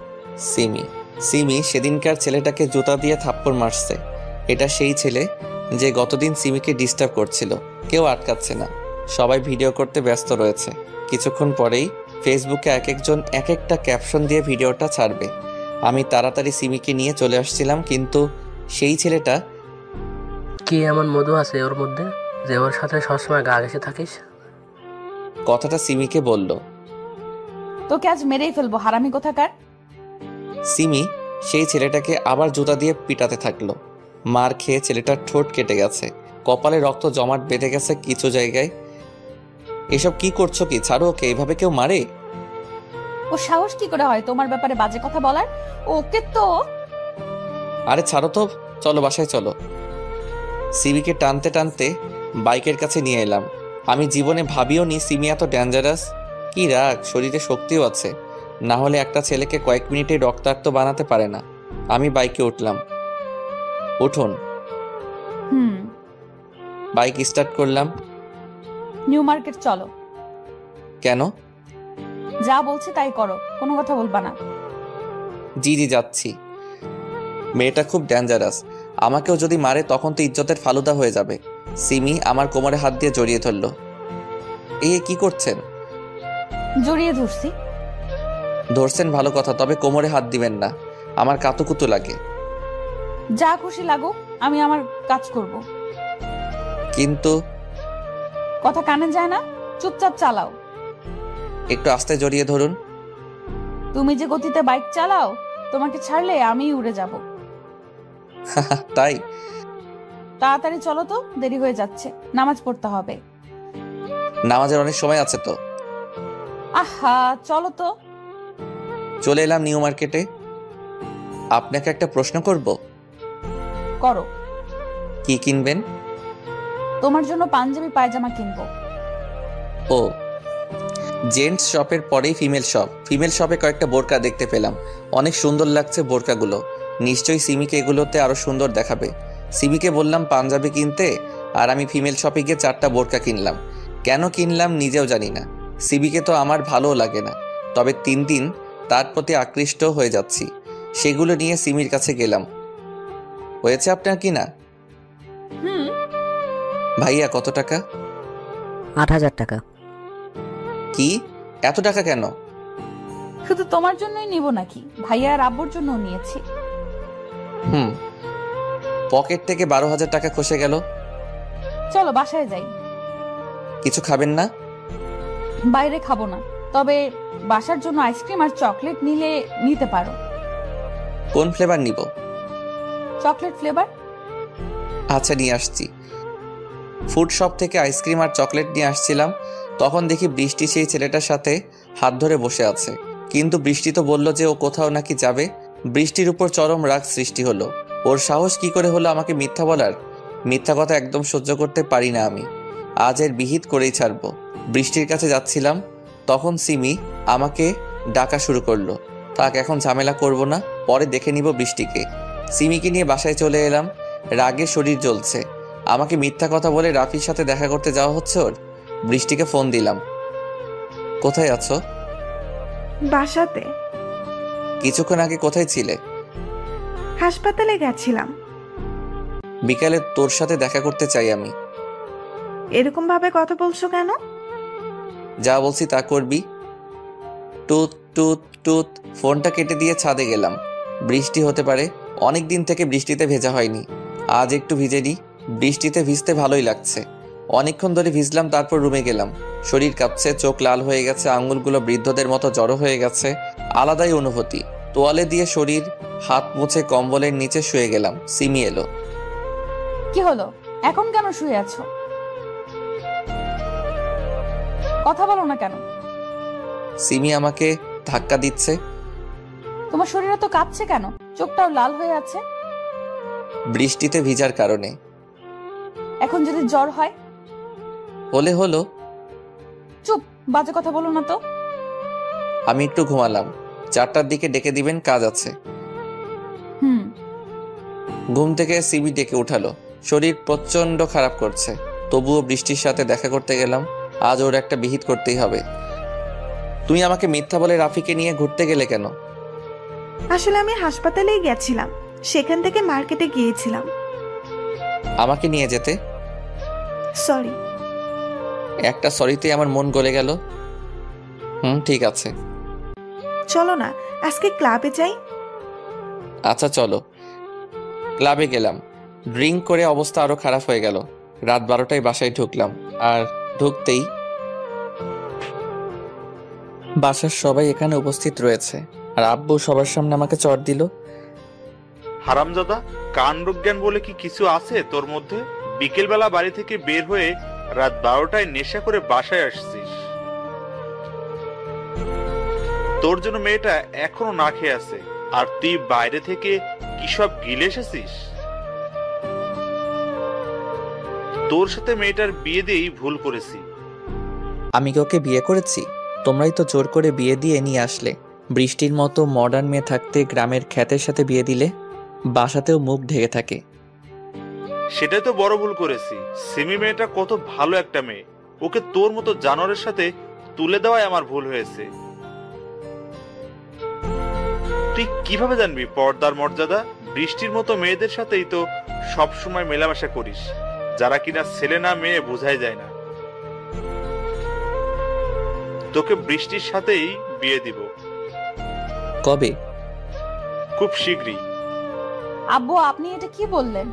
সিমি সেদিনকার ছেলেটাকে জুতা দিয়ে থাপ্পড় মারছে। এটা সেই ছেলে যে গতদিন সিমিকে ডিস্টার্ব করছিল। কেউ আটকাচ্ছে না, সবাই ভিডিও করতে ব্যস্ত রয়েছে। কিছুক্ষণ পরেই ফেসবুকে এক একজন এক একটা ক্যাপশন দিয়ে ভিডিওটা ছাড়বে। আমি তাড়াতাড়ি সিমিকে নিয়ে চলে আসছিলাম, কিন্তু সেই ছেলেটা। কি এমন মধু আছে ওর মধ্যে যে ওর সাথে সবসময় গা ঘেঁষে থাকিস? কথাটা সিমিকে বলল। তোকে আজ মেরেই ফেলবো, হারামি কোথাকার। সিমি সেই ছেলেটাকে আবার জুতা দিয়ে পিটাতে থাকলো। মার খেয়ে ছেলেটার ঠোঁট কেটে গেছে, কপালে রক্ত জমাট বেঁধে গেছে কিছু জায়গায়। এসব কি করছো কি? ছাড়ো ওকে, এইভাবে কেউ মারে? ও সাহস কি করে হয় তোমার ব্যাপারে বাজে কথা বলার? ওকে তো। আরে ছাড়ো তো, চলো বাসায় চলো। সিমিকে টানতে টানতে বাইকের কাছে নিয়ে এলাম। আমি জীবনে ভাবিও নি সিমি এত ডেঞ্জারাস। কি রাগ, শরীরে শক্তিও আছে, না হলে একটা ছেলেকে কয়েক মিনিটে রক্তাক্ত বানাতে পারে না। আমি বাইকে উঠলাম। উঠুন। বাইক স্টার্ট করলাম। নিউ মার্কেট চলো। কেন? যা বলছি তাই করো, কোনো কথা বলবা না। জি যাচ্ছি। মেয়েটা খুব ডেঞ্জারাস, আমাকেও যদি মারে তখন তো ইজ্জতের ফালুদা হয়ে যাবে। সিমি আমার কোমরে হাত দিয়ে জড়িয়ে ধরলো। কি করছেন? জড়িয়ে ধরছি। ধরছেন ভালো কথা, তবে কোমরে হাত দিবেন না, আমার কাতুকুতু লাগে। যা খুশি লাগুক, আমি আমার কাজ করব। কিন্তু কথা কানে যায় না, চুপচাপ চালাও। একটু আস্তে জড়িয়ে ধরুন। তুমি যে গতিতে বাইক চালাও, তোমাকে ছাড়লে আমি উড়ে যাব। তাই? তাড়াতাড়ি চলো তো, দেরি হয়ে যাচ্ছে, নামাজ পড়তে হবে। নামাজের অনেক সময় আছে তো। আহা চলো তো। চলে এলাম নিউ মার্কেটে। আপনাকে একটা প্রশ্ন করব। করো। কি কিনবেন? তোমার জন্য পাঞ্জাবি পায়জামা কিনবো। ও, জেন্টস শপের পরেই ফিমেল শপে কয়েকটা বোরকা দেখতে পেলাম। অনেক সুন্দর লাগছে বোরকাগুলো। নিশ্চয়ই সিমিকে এগুলোতে আরো সুন্দর দেখাবে। সিমিকে বললাম পাঞ্জাবি কিনতে, আর আমি ফিমেল শপে গিয়ে 4টা বোরকা কিনলাম। কেন কিনলাম নিজেও জানি না। সিমিকে তো আমার ভালো লাগে না, তবে 3 দিন তার প্রতি আকৃষ্ট হয়ে যাচ্ছি। সেগুলো নিয়ে সিমির কাছে গেলাম। হয়েছে আপনার কিনা? ভাইয়া কত টাকা? 8,000 টাকা। কি, এত টাকা কেন? শুধু তোমার জন্যই নিব নাকি, ভাইয়া আর আব্বুর জন্য নিয়েছি। পকেট থেকে 12,000 টাকা খসে গেল। চলো বাসায় যাই। কিছু খাবেন না? বাইরে খাবো না, তবে বাসার জন্য আইসক্রিম আর চকলেট নিতে পারো। কোন ফ্লেভার নিব? Chocolate flavour. আচ্ছা নিয়ে আসছি। ফুড শপ থেকে আইসক্রিম আর চকলেট নিয়ে আসছিলাম, তখন দেখি বৃষ্টি সেই ছেলেটার সাথে হাত ধরে বসে আছে। কিন্তু বৃষ্টি তো বলল যে ও কোথাও নাকি যাবে। বৃষ্টির উপর চরম রাগ সৃষ্টি হলো। ওর সাহস কি করে হলো আমাকে মিথ্যা বলার? মিথ্যা কথা একদম সহ্য করতে পারি না আমি। আজ এর বিহিত করেই ছাড়বো। বৃষ্টির কাছে যাচ্ছিলাম, তখন সিমি আমাকে ডাকা শুরু করলো। তাক এখন ঝামেলা করব না, পরে দেখে নিব বৃষ্টিকে। সিমিকে নিয়ে বাসায় চলে এলাম। রাগে শরীর জ্বলছে। আমাকে মিথ্যা কথা বলে রাফির সাথে দেখা করতে যাওয়া হচ্ছে ওর। বৃষ্টিকে ফোন দিলাম। কোথায় আছো? বাসাতে। কিছুক্ষণ আগে কোথায় ছিলে? হাসপাতালে গেছিলাম। বিকালে তোর সাথে দেখা করতে চাই আমি। এরকম ভাবে কথা বলছো কেন? যা বলছি তা করবি। টুত টুত টুত। ফোনটা কেটে দিয়ে ছাদে গেলাম। বৃষ্টি হতে পারে, অনেক দিন থেকে বৃষ্টিতে ভেজা হয়নি। আজ একটু ভিজে নি। বৃষ্টিতে ভিজতে ভালোই লাগছে। অনেকক্ষণ ধরে ভিজলাম, তারপর রুমে গেলাম। শরীর কাঁপছে, চোখ লাল হয়ে গেছে, আঙুলগুলো বৃদ্ধদের মতো জড়ো হয়ে গেছে। আলাদাই অনুভূতি। তোয়ালে দিয়ে শরীর হাত মুছে কম্বলের নিচে শুয়ে গেলাম। সিমি এলো। কি হলো? এখন কেন শুয়ে আছো? কথা বলো না কেন? সিমি আমাকে ধাক্কা দিচ্ছে। তোমার শরীর তো কাঁপছে কেন? চোখটাও লাল হয়ে আছে। বৃষ্টিতে ভিজার কারণে। এখন যদি জ্বর হয়? হলে হলো। চুপ, বাজে কথা বলো না তো। আমি একটু ঘুমালাম। 4টার দিকে ডেকে দিবেন, কাজ আছে। ঘুম থেকে সিমি ডেকে উঠালো। শরীর প্রচন্ড খারাপ করছে, তবুও বৃষ্টির সাথে দেখা করতে গেলাম। আজ ওর একটা বিহিত করতেই হবে। তুমি আমাকে মিথ্যা বলে রাফিকে নিয়ে ঘুরতে গেলে কেন? আসলে আমি হাসপাতালেই গেছিলাম, সেখান থেকে মার্কেটে গিয়েছিলাম। আমাকে নিয়ে যেতে? সরি। একটা সরিতে আমার মন গলে গেল। ঠিক আছে। চলো না, আজকে ক্লাবে যাই। আচ্ছা চলো। ক্লাবে গেলাম। ড্রিঙ্ক করে অবস্থা আরো খারাপ হয়ে গেল। রাত 12টায় বাসায় ঢুকলাম। আর ঢুকতেই বাসার সবাই এখানে উপস্থিত রয়েছে। আর আব্বু সবার সামনে আমাকে চড় দিল। হারামজাদা, কাণ্ডজ্ঞান বলে কি কিছু আছে তোর মধ্যে? বিকেলবেলা বাড়ি থেকে বের হয়ে রাত 12টায় নেশা করে বাসায় আসছিস। তোর জন্য মেয়েটা এখনো না খেয়ে আছে, আর তুই বাইরে থেকে কি সব গিলে এসেছিস? তোর সাথে মেয়েটার বিয়ে দিয়েই ভুল করেছি। আমি কি ওকে বিয়ে করেছি? তোমরাই তো জোর করে বিয়ে দিয়ে নিয়ে আসলে। বৃষ্টির মতো মডার্ন মেয়ে থাকতে গ্রামের খ্যাতের সাথে বিয়ে দিলে। বাসাতেও মুখ ঢেকে থাকে। সেটাই তো বড় ভুল করেছি। সিমি মেয়েটা কত ভালো একটা মেয়ে, ওকে তোর মতো জানোয়ারের সাথে তুলে দেওয়াই আমার ভুল হয়েছে। তুই কিভাবে জানবি পর্দার মর্যাদা? বৃষ্টির মতো মেয়েদের সাথেই তো সব সময় মেলামেশা করিস, যারা কিনা ছেলে না মেয়ে বোঝাই যায় না। তোকে বৃষ্টির সাথেই বিয়ে দিব। কবে? খুব শীঘ্রই। আব্বু, আপনি এটা কি বললেন?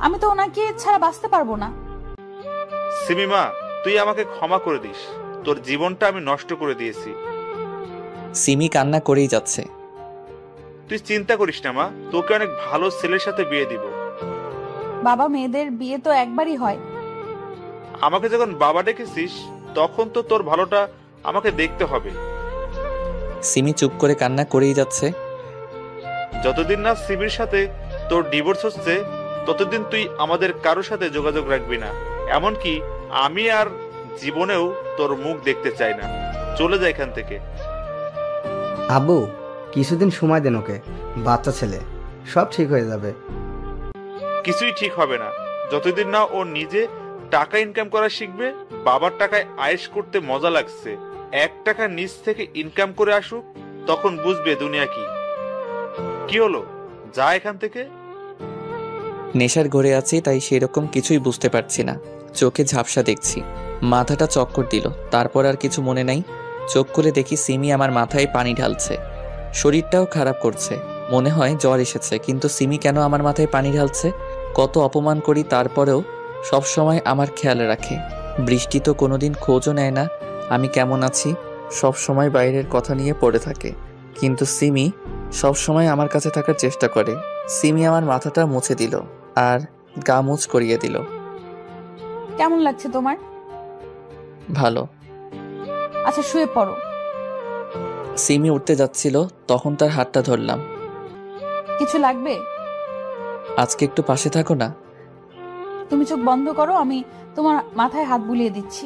আমি তো ওনাকে ছাড়া বাঁচতে পারবো না। সিমিমা, তুই আমাকে ক্ষমা করে দিস। তোর জীবনটা আমি নষ্ট করে দিয়েছি। সিমি কান্না করেই যাচ্ছে। তুই চিন্তা করিস না মা, তোকে অনেক ভালো ছেলের সাথে বিয়ে দিব। বাবা, মেয়েদের বিয়ে তো একবারই হয়। আমাকে যখন বাবা ডেকেছিস, তখন তো তোর ভালোটা আমাকে দেখতে হবে। সিমি চুপ করে কান্না করেই যাচ্ছে। যতদিন না সিমির সাথে তোর ডিভোর্স হচ্ছে, ততদিন তুই আমাদের কারোর সাথে যোগাযোগ রাখবি না। এমনকি আমি আর জীবনেও তোর মুখ দেখতে চাই না। চলে যা এখান থেকে। আব্বু, কিছুদিন সময় দেন ওকে। বাচ্চা ছেলে, সব ঠিক হয়ে যাবে। কিছুই ঠিক হবে না যতদিন না ও নিজে টাকা ইনকাম করা শিখবে। বাবার টাকায় আয়েশ করতে মজা লাগছে। 1 টাকা নিজ থেকে ইনকাম করে আসুক, তখন বুঝবে দুনিয়া কি। কি হলো, যা এখান থেকে। নেশার ঘরে আছি, তাই সেরকম কিছুই বুঝতে পারছি না। চোখে ঝাপসা দেখছি, মাথাটা চক্কর দিল। তারপর আর কিছু মনে নাই। চোখ খুলে দেখি সিমি আমার মাথায় পানি ঢালছে। শরীরটাও খারাপ করছে, মনে হয় জ্বর এসেছে। কিন্তু সিমি কেন আমার মাথায় পানি ঢালছে? কত অপমান করি, তারপরেও সব সময় আমার খেয়াল রাখে। বৃষ্টি তো কোনোদিন খোঁজও নেয় না আমি কেমন আছি। সব সময় বাইরের কথা নিয়ে পড়ে থাকে। কিন্তু সিমি সব সময় আমার কাছে থাকার চেষ্টা করে। সিমি আমার মাথাটা মুছে দিল আর গা মুছ করিয়ে দিল। কেমন লাগছে তোমার? ভালো। আচ্ছা শুয়ে পড়ো। সিমি উঠতে যাচ্ছিল, তখন তার হাতটা ধরলাম। কিছু লাগবে? আজকে একটু পাশে থাকো না। তুমি চোখ বন্ধ করো, আমি তোমার মাথায় হাত বুলিয়ে দিচ্ছি।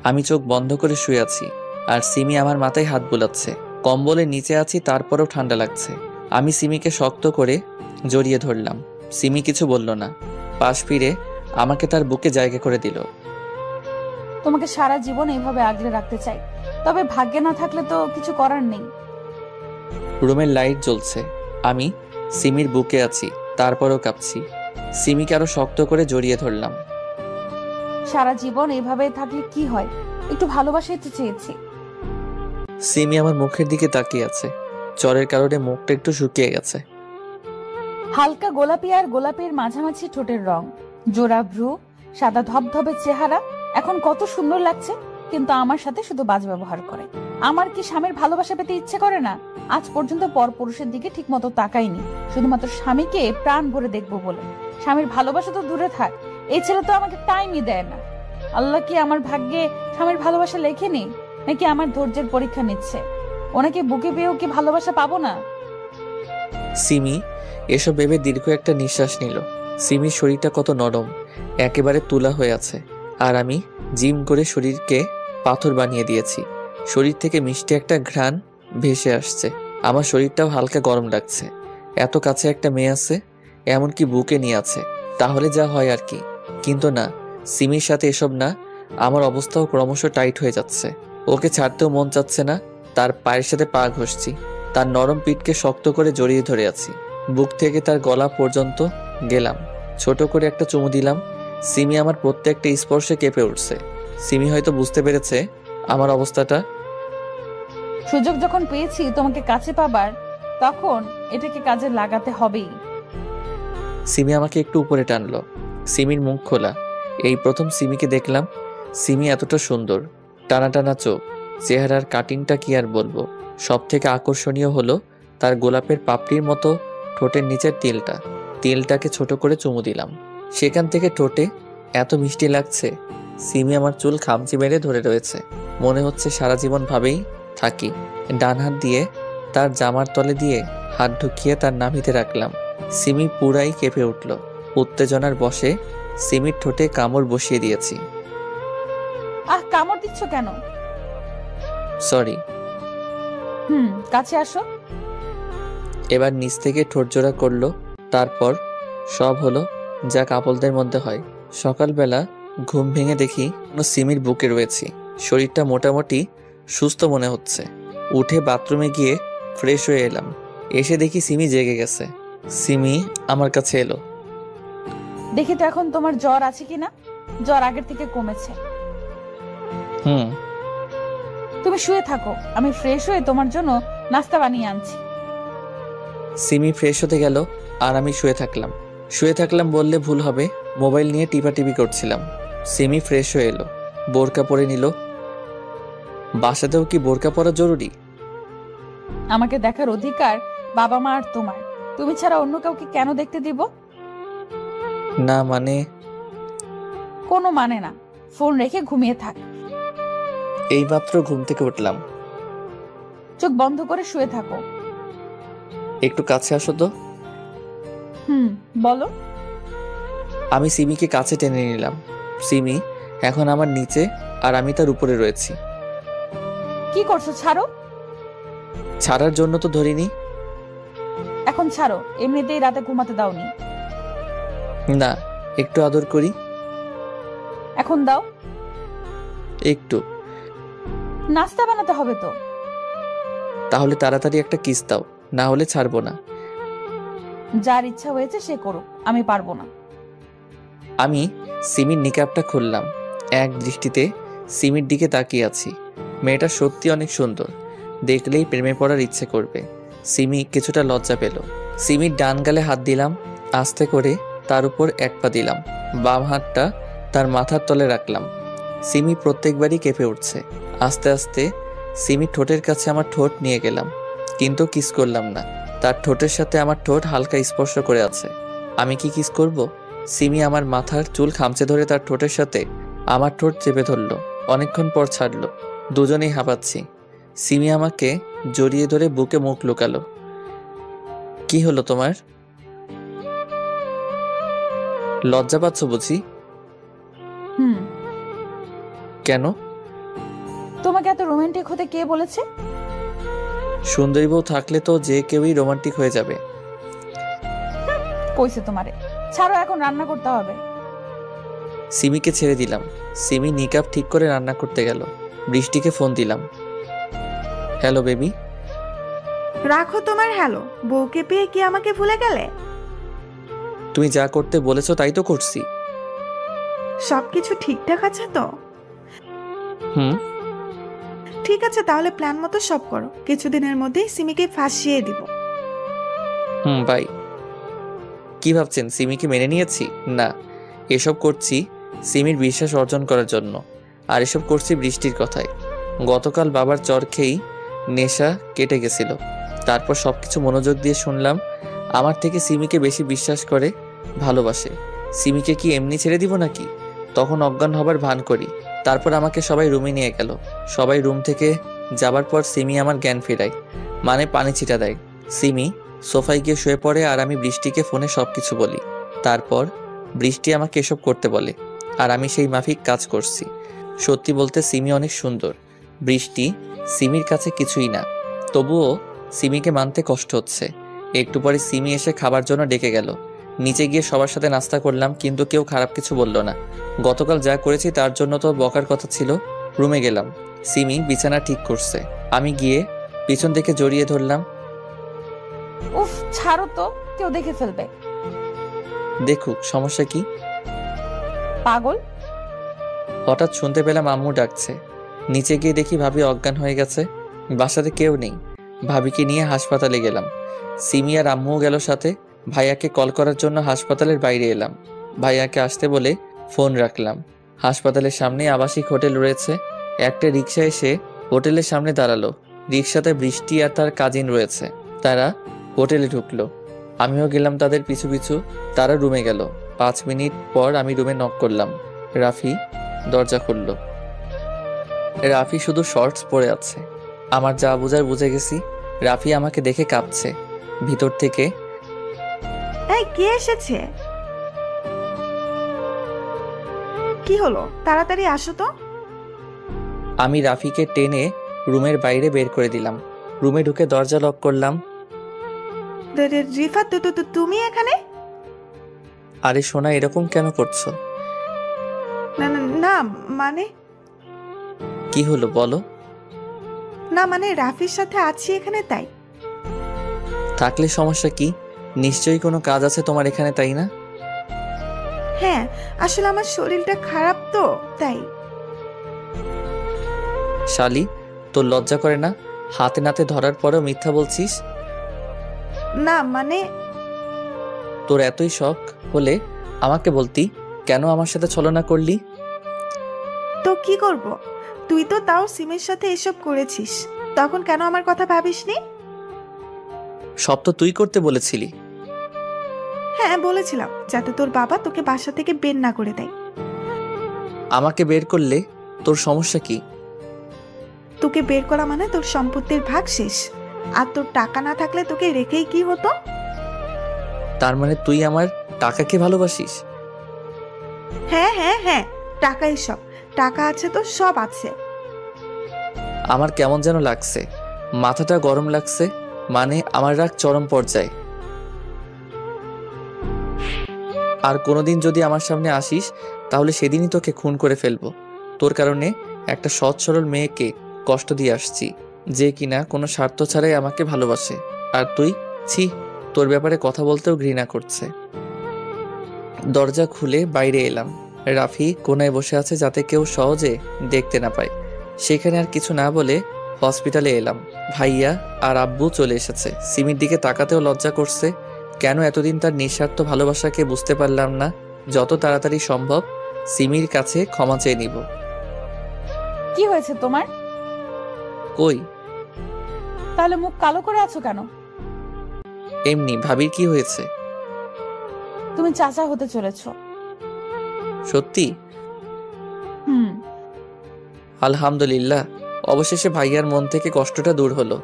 আমি চোখ বন্ধ করে শুয়ে আছি, আর সিমি আমার মাথায় হাত বুলাচ্ছে। কম্বলের নিচে আছি, তারপরেও ঠান্ডা লাগছে। আমি সিমিকে শক্ত করে জড়িয়ে ধরলাম। সিমি কিছু বলল না, পাশ ফিরে আমাকে তার বুকে জায়গা করে দিল। তোমাকে সারা জীবন এইভাবে আগলে রাখতে চাই, তবে ভাগ্যে না থাকলে তো কিছু করার নেই। রুমের লাইট জ্বলছে, আমি সিমির বুকে আছি, তারপরেও কাঁপছি। সিমিকে আরো শক্ত করে জড়িয়ে ধরলাম। সারা জীবন এইভাবে থাকলে কি হয়? একটু ভালোবাসাই তো চেয়েছি। সিমি আমার মুখের দিকে তাকিয়ে আছে, জ্বরের কারণে মুখটা একটু শুকিয়ে গেছে। হালকা গোলাপি আর গোলাপির মাঝামাঝি ঠোঁটের রং, জোড়া ভ্রু, সাদা ধবধবে চেহারা, এখন কত সুন্দর লাগছে। কিন্তু আমার সাথে শুধু বাজ ব্যবহার করে। আমার কি স্বামীর ভালোবাসা পেতে ইচ্ছে করে না? আজ পর্যন্ত পরপুরুষের দিকে ঠিক মতো তাকাইনি, শুধুমাত্র স্বামীকে প্রাণ ভরে দেখবো বলে। স্বামীর ভালোবাসা তো দূরে থাক, এই ছেলে তো আমাকে টাইমই দেয় না। আল্লাহ কি আমার ভাগ্যে স্বামীর ভালোবাসা লেখেনি, নাকি আমার ধৈর্যের পরীক্ষা নিচ্ছে? ওনাকে বুকে পেয়েও কি ভালোবাসা পাবো না? সিমি এসব ভেবে দীর্ঘ একটা নিঃশ্বাস নিল। সিমির শরীরটা কত নরম, একেবারে তুলা হয়ে আছে, আর আমি জিম করে শরীরকে পাথর বানিয়ে দিয়েছি। শরীর থেকে মিষ্টি একটা ঘ্রাণ ভেসে আসছে। আমার শরীরটাও হালকা গরম লাগছে। এত কাছে একটা মেয়ে আছে, এমনকি বুকে নিয়ে আছে, তাহলে যা হয় আর কি। কিন্তু না, সিমির সাথে এসব না। আমার অবস্থাও ক্রমশ টাইট হয়ে যাচ্ছে। ওকে ছাড়তেও মন চাচ্ছে না। তার পায়ের সাথে পা ঘষছি, তার নরম পিঠকে শক্ত করে জড়িয়ে ধরে আছি। বুক থেকে তার গলা পর্যন্ত গেলাম, ছোট করে একটা চুমু দিলাম। সিমি আমার প্রত্যেকটা স্পর্শে কেঁপে উঠছে। সিমি হয়তো বুঝতে পেরেছে আমার অবস্থাটা। সুযোগ যখন পেয়েছি তোমাকে কাছে পাবার, তখন এটাকে কাজে লাগাতে হবেই। সিমি আমাকে একটু উপরে টানলো। সিমির মুখ খোলা, এই প্রথম সিমিকে দেখলাম। সিমি এতটা সুন্দর, টানা টানা চোখ, চেহারার কাটিংটা কি আর বলবো। সব থেকে আকর্ষণীয় হলো তার গোলাপের পাপড়ির মতো ঠোঁটের নিচের তিলটা। তিলটাকে ছোট করে চুমু দিলাম, সেখান থেকে ঠোঁটে এত মিষ্টি লাগছে। সিমি আমার চুল খামচি মেরে ধরে রয়েছে, মনে হচ্ছে সারা জীবন ভাবেই থাকি। ডান হাত দিয়ে তার জামার তলে দিয়ে হাত ঢুকিয়ে তার নাভিতে রাখলাম। সিমি পুরাই কেঁপে উঠল। উত্তেজনার বশে সিমির ঠোঁটে কামড় বসিয়ে দিয়েছি। কামড় দিচ্ছ কেন? সরি। কাছে আসো। এবার নিচ থেকে ঠোঁট জোড়া করলো, তারপর সব হলো যা কাপলদের মধ্যে হয়। সকালবেলা ঘুম ভেঙে দেখি সিমির বুকে রয়েছি। শরীরটা মোটামুটি সুস্থ মনে হচ্ছে। উঠে বাথরুমে গিয়ে ফ্রেশ হয়ে এলাম। এসে দেখি সিমি জেগে গেছে। সিমি আমার কাছে এলো। দেখি তো এখন তোমার জ্বর আছে কিনা। জ্বর আগের থেকে কমেছে। তুমি শুয়ে থাকো, আমি ফ্রেশ হয়ে তোমার জন্য নাস্তা বানিয়ে আনছি। সিমি ফ্রেশ হতে গেল, আর আমি শুয়ে থাকলাম। শুয়ে থাকলাম বললে ভুল হবে, মোবাইল নিয়ে টিপাটিপি করছিলাম। সিমি ফ্রেশ হয়ে এলো, বোরকা পরে নিল। বাসাতেও কি বোরকা পরা জরুরি? আমাকে দেখার অধিকার বাবা মা আর তোমার। তুমি ছাড়া অন্য কাউকে কেন দেখতে দিব? না মানে? কোনো মানে না। ফোন রেখে ঘুমিয়ে থাক। এইমাত্র ঘুম থেকে উঠলাম। চোখ বন্ধ করে শুয়ে থাকো। একটু কাছে আসো তো। বলো। আমি সিমিকে কাছে টেনে নিলাম। সিমি এখন আমার নিচে, আর আমি তার উপরে রয়েছি। কি করছো? ছাড়ো। ছাড়ার জন্য তো ধরিনি। এখন ছাড়ো, এমনিতেই রাতে ঘুমাতে দাওনি। না, একটু আদর করি। এখন দাও। একটু। নাস্তা বানাতে হবে তো। তাহলে তাড়াতাড়ি একটা কিস দাও, না হলে ছাড়বো না। যার ইচ্ছা হয়েছে সে করুক, আমি পারবো না। আমি সিমির নিকাবটা খুললাম। এক দৃষ্টিতে সিমির দিকে তাকিয়ে আছি। মেয়েটা সত্যি অনেক সুন্দর, দেখলেই প্রেমে পড়ার ইচ্ছে করবে। সিমি কিছুটা লজ্জা পেল। সিমির ডান গালে হাত দিলাম, আস্তে করে তার উপর এক পা দিলাম। বাম হাতটা তার মাথার তলে রাখলাম। সিমি প্রত্যেকবারই কেঁপে উঠছে। আস্তে আস্তে সিমির ঠোঁটের কাছে আমার ঠোঁট নিয়ে গেলাম, কিন্তু কিস করলাম না। তার ঠোঁটের সাথে আমার ঠোঁট হালকা স্পর্শ করে আছে। আমি কি কিস করব? সিমি আমার মাথার চুল খামচে ধরে তার ঠোঁটের সাথে আমার ঠোঁট চেপে ধরলো। অনেকক্ষণ পর ছাড়লো। দুজনেই হাঁপাচ্ছি। সিমি আমাকে জড়িয়ে ধরে বুকে মুখ লুকালো। কি হলো তোমার? লজ্জা পাচ্ছ বুঝি? হুম। কেন? তোমাকে এত রোমান্টিক হতে কে বলেছে? সুন্দরী বউ থাকলে তো যে কেউই রোমান্টিক হয়ে যাবে। কইছে তোমারে। ছাড়ো, এখন রান্না করতে হবে। সিমিকে ছেড়ে দিলাম। সিমি নিকাপ ঠিক করে রান্না করতে গেল। বৃষ্টিকে ফোন দিলাম। Hello baby. রাখো তোমার হ্যালো, বউকে পেয়ে কি আমাকে ভুলে গেলে? তুমি যা করতে বলেছো তাই তো করছি। সবকিছু ঠিকঠাক আছে তো? হুম। ঠিক আছে, তাহলে প্ল্যান মতো সব করো। কিছুদিনের মধ্যেই সিমিকে ফাঁসিয়ে দিব। বাই। কি ভাবছেন সিমিকে মেনে নিয়েছি? না, এসব করছি সিমির বিশ্বাস অর্জন করার জন্য। আর এসব করছি বৃষ্টির কথায়। গতকাল বাবার চর খেয়েই নেশা কেটে গেছিল। তারপর সবকিছু মনোযোগ দিয়ে শুনলাম আমার থেকে সিমিকে বেশি বিশ্বাস করে, ভালোবাসে। সিমিকে কি এমনি ছেড়ে দিব নাকি? তখন অজ্ঞান হবার ভান করি। তারপর আমাকে সবাই রুমে নিয়ে গেল। সবাই রুম থেকে যাবার পর সিমি আমার জ্ঞান ফেরায়, মানে পানি ছিটা দেয়। সিমি সোফায় গিয়ে শুয়ে পড়ে আর আমি বৃষ্টিকে ফোনে সবকিছু বলি। তারপর বৃষ্টি আমাকে এসব করতে বলে আর আমি সেই মাফিক কাজ করছি। সত্যি বলতে সিমি অনেক সুন্দর। বৃষ্টি সিমির কাছে কিছুই না, তবুও সিমিকে মানতে কষ্ট হচ্ছে। একটু পরে সিমি এসে খাবার জন্য ডেকে গেল। নিচে গিয়ে সবার সাথে নাস্তা করলাম, কিন্তু কেউ খারাপ কিছু বলল না। গতকাল যা করেছি তার জন্য তো বকার কথা ছিল। রুমে গেলাম। সিমি বিছানা ঠিক করছে। আমি গিয়ে পিছন থেকে জড়িয়ে ধরলাম। উফ, ছাড়ো তো, কেউ দেখে ফেলবে। দেখুক, সমস্যা কি? পাগল। হঠাৎ শুনতে পেলাম আম্মু ডাকছে। নিচে গিয়ে দেখি ভাবি অজ্ঞান হয়ে গেছে। বাসাতে কেউ নেই। ভাবিকে নিয়ে হাসপাতালে গেলাম। সিমি আর আম্মুও গেল সাথে। ভাইয়াকে কল করার জন্য হাসপাতালের বাইরে এলাম। ভাইয়াকে আসতে বলে ফোন রাখলাম। হাসপাতালের সামনে আবাসিক হোটেল রয়েছে। একটা রিক্সা এসে হোটেলের সামনে দাঁড়ালো। রিক্সাতে বৃষ্টি আর তার কাজিন রয়েছে। তারা হোটেলে ঢুকলো। আমিও গেলাম তাদের পিছু পিছু। তারা রুমে গেল। 5 মিনিট পর আমি রুমে নক করলাম। রাফি দরজা খুলল। রাফি শুধু শর্টস পরে আছে। আমার যা বুঝার বুঝে গেছি। রাফি আমাকে দেখে কাঁপছে। ভিতর থেকে, এই কে এসেছে? কি হলো, তাড়াতাড়ি আসো তো। আমি রাফিকে টেনে রুমের বাইরে বের করে দিলাম। রুমে ঢুকে দরজা লক করলাম। রিফাত, তুমি এখানে? আরে সোনা, এরকম কেন করছো? না না না, মানে কি হলো বলো? না মানে রাফির সাথে আছি এখানে, তাই। থাকলে সমস্যা কি? নিশ্চয়ই কোনো কাজ আছে তোমার এখানে, তাই না? হ্যাঁ, আসলে আমার শরীরটা খারাপ তো, তাই। শালি, তোর লজ্জা করে না? হাতে নাতে ধরার পরেও মিথ্যা বলছিস। না মানে, তোর এতই শখ হলে আমাকে বলতি, কেন আমার সাথে ছলনা করলি? তো কি করব? তুই তো তাও সিমের সাথে এসব করেছিস, তখন কেন আমার কথা ভাবিসনি? সব তো তুই করতে বলেছিলি। হ্যাঁ বলেছিলাম, যাতে তোর বাবা তোকে বাসা থেকে বের না করে দেয়। আমাকে বের করলে তোর সমস্যা কি? তোকে বের করা মানে তোর সম্পত্তির ভাগ শেষ। আর তোর টাকা না থাকলে তোকে রেখেই কি হতো? তার মানে তুই আমার টাকাকে ভালোবাসিস? হ্যাঁ হ্যাঁ হ্যাঁ, টাকাই সব। টাকা আছে তো সব আছে। আমার কেমন যেন লাগছে, মাথাটা গরম লাগছে। মানে আমার রাগ চরম পর্যায়ে। আর কোনোদিন যদি আমার সামনে আসিস তাহলে সেদিনই তোকে খুন করে ফেলবো। তোর কারণে একটা সৎ সরল মেয়েকে কষ্ট দিয়ে আসছি, যে কিনা কোনো স্বার্থ ছাড়াই আমাকে ভালোবাসে। আর তুই, ছি, তোর ব্যাপারে কথা বলতেও ঘৃণা করছে। দরজা খুলে বাইরে এলাম। রাফি কোনায় বসে আছে, যাতে কেউ সহজে দেখতে না পায়। সেখানে আর কিছু না বলে হসপিটালে এলাম। ভাইয়া আর আব্বু চলে এসেছে। সিমির দিকে তাকাতেও লজ্জা করছে। কেন এতদিন তার নিঃস্বার্থ ভালোবাসাকে বুঝতে পারলাম না। যত তাড়াতাড়ি সম্ভব সিমির কাছে ক্ষমা চেয়ে নিব। কি হয়েছে তোমার? কই? তাহলে মুখ কালো করে আছো কেন? এমনি। ভাবির কি হয়েছে? তুমি চাচা হতে চলেছো। সত্যি? হুম। আলহামদুলিল্লাহ, অবশেষে ভাইয়ার মন থেকে কষ্টটা দূর হলো।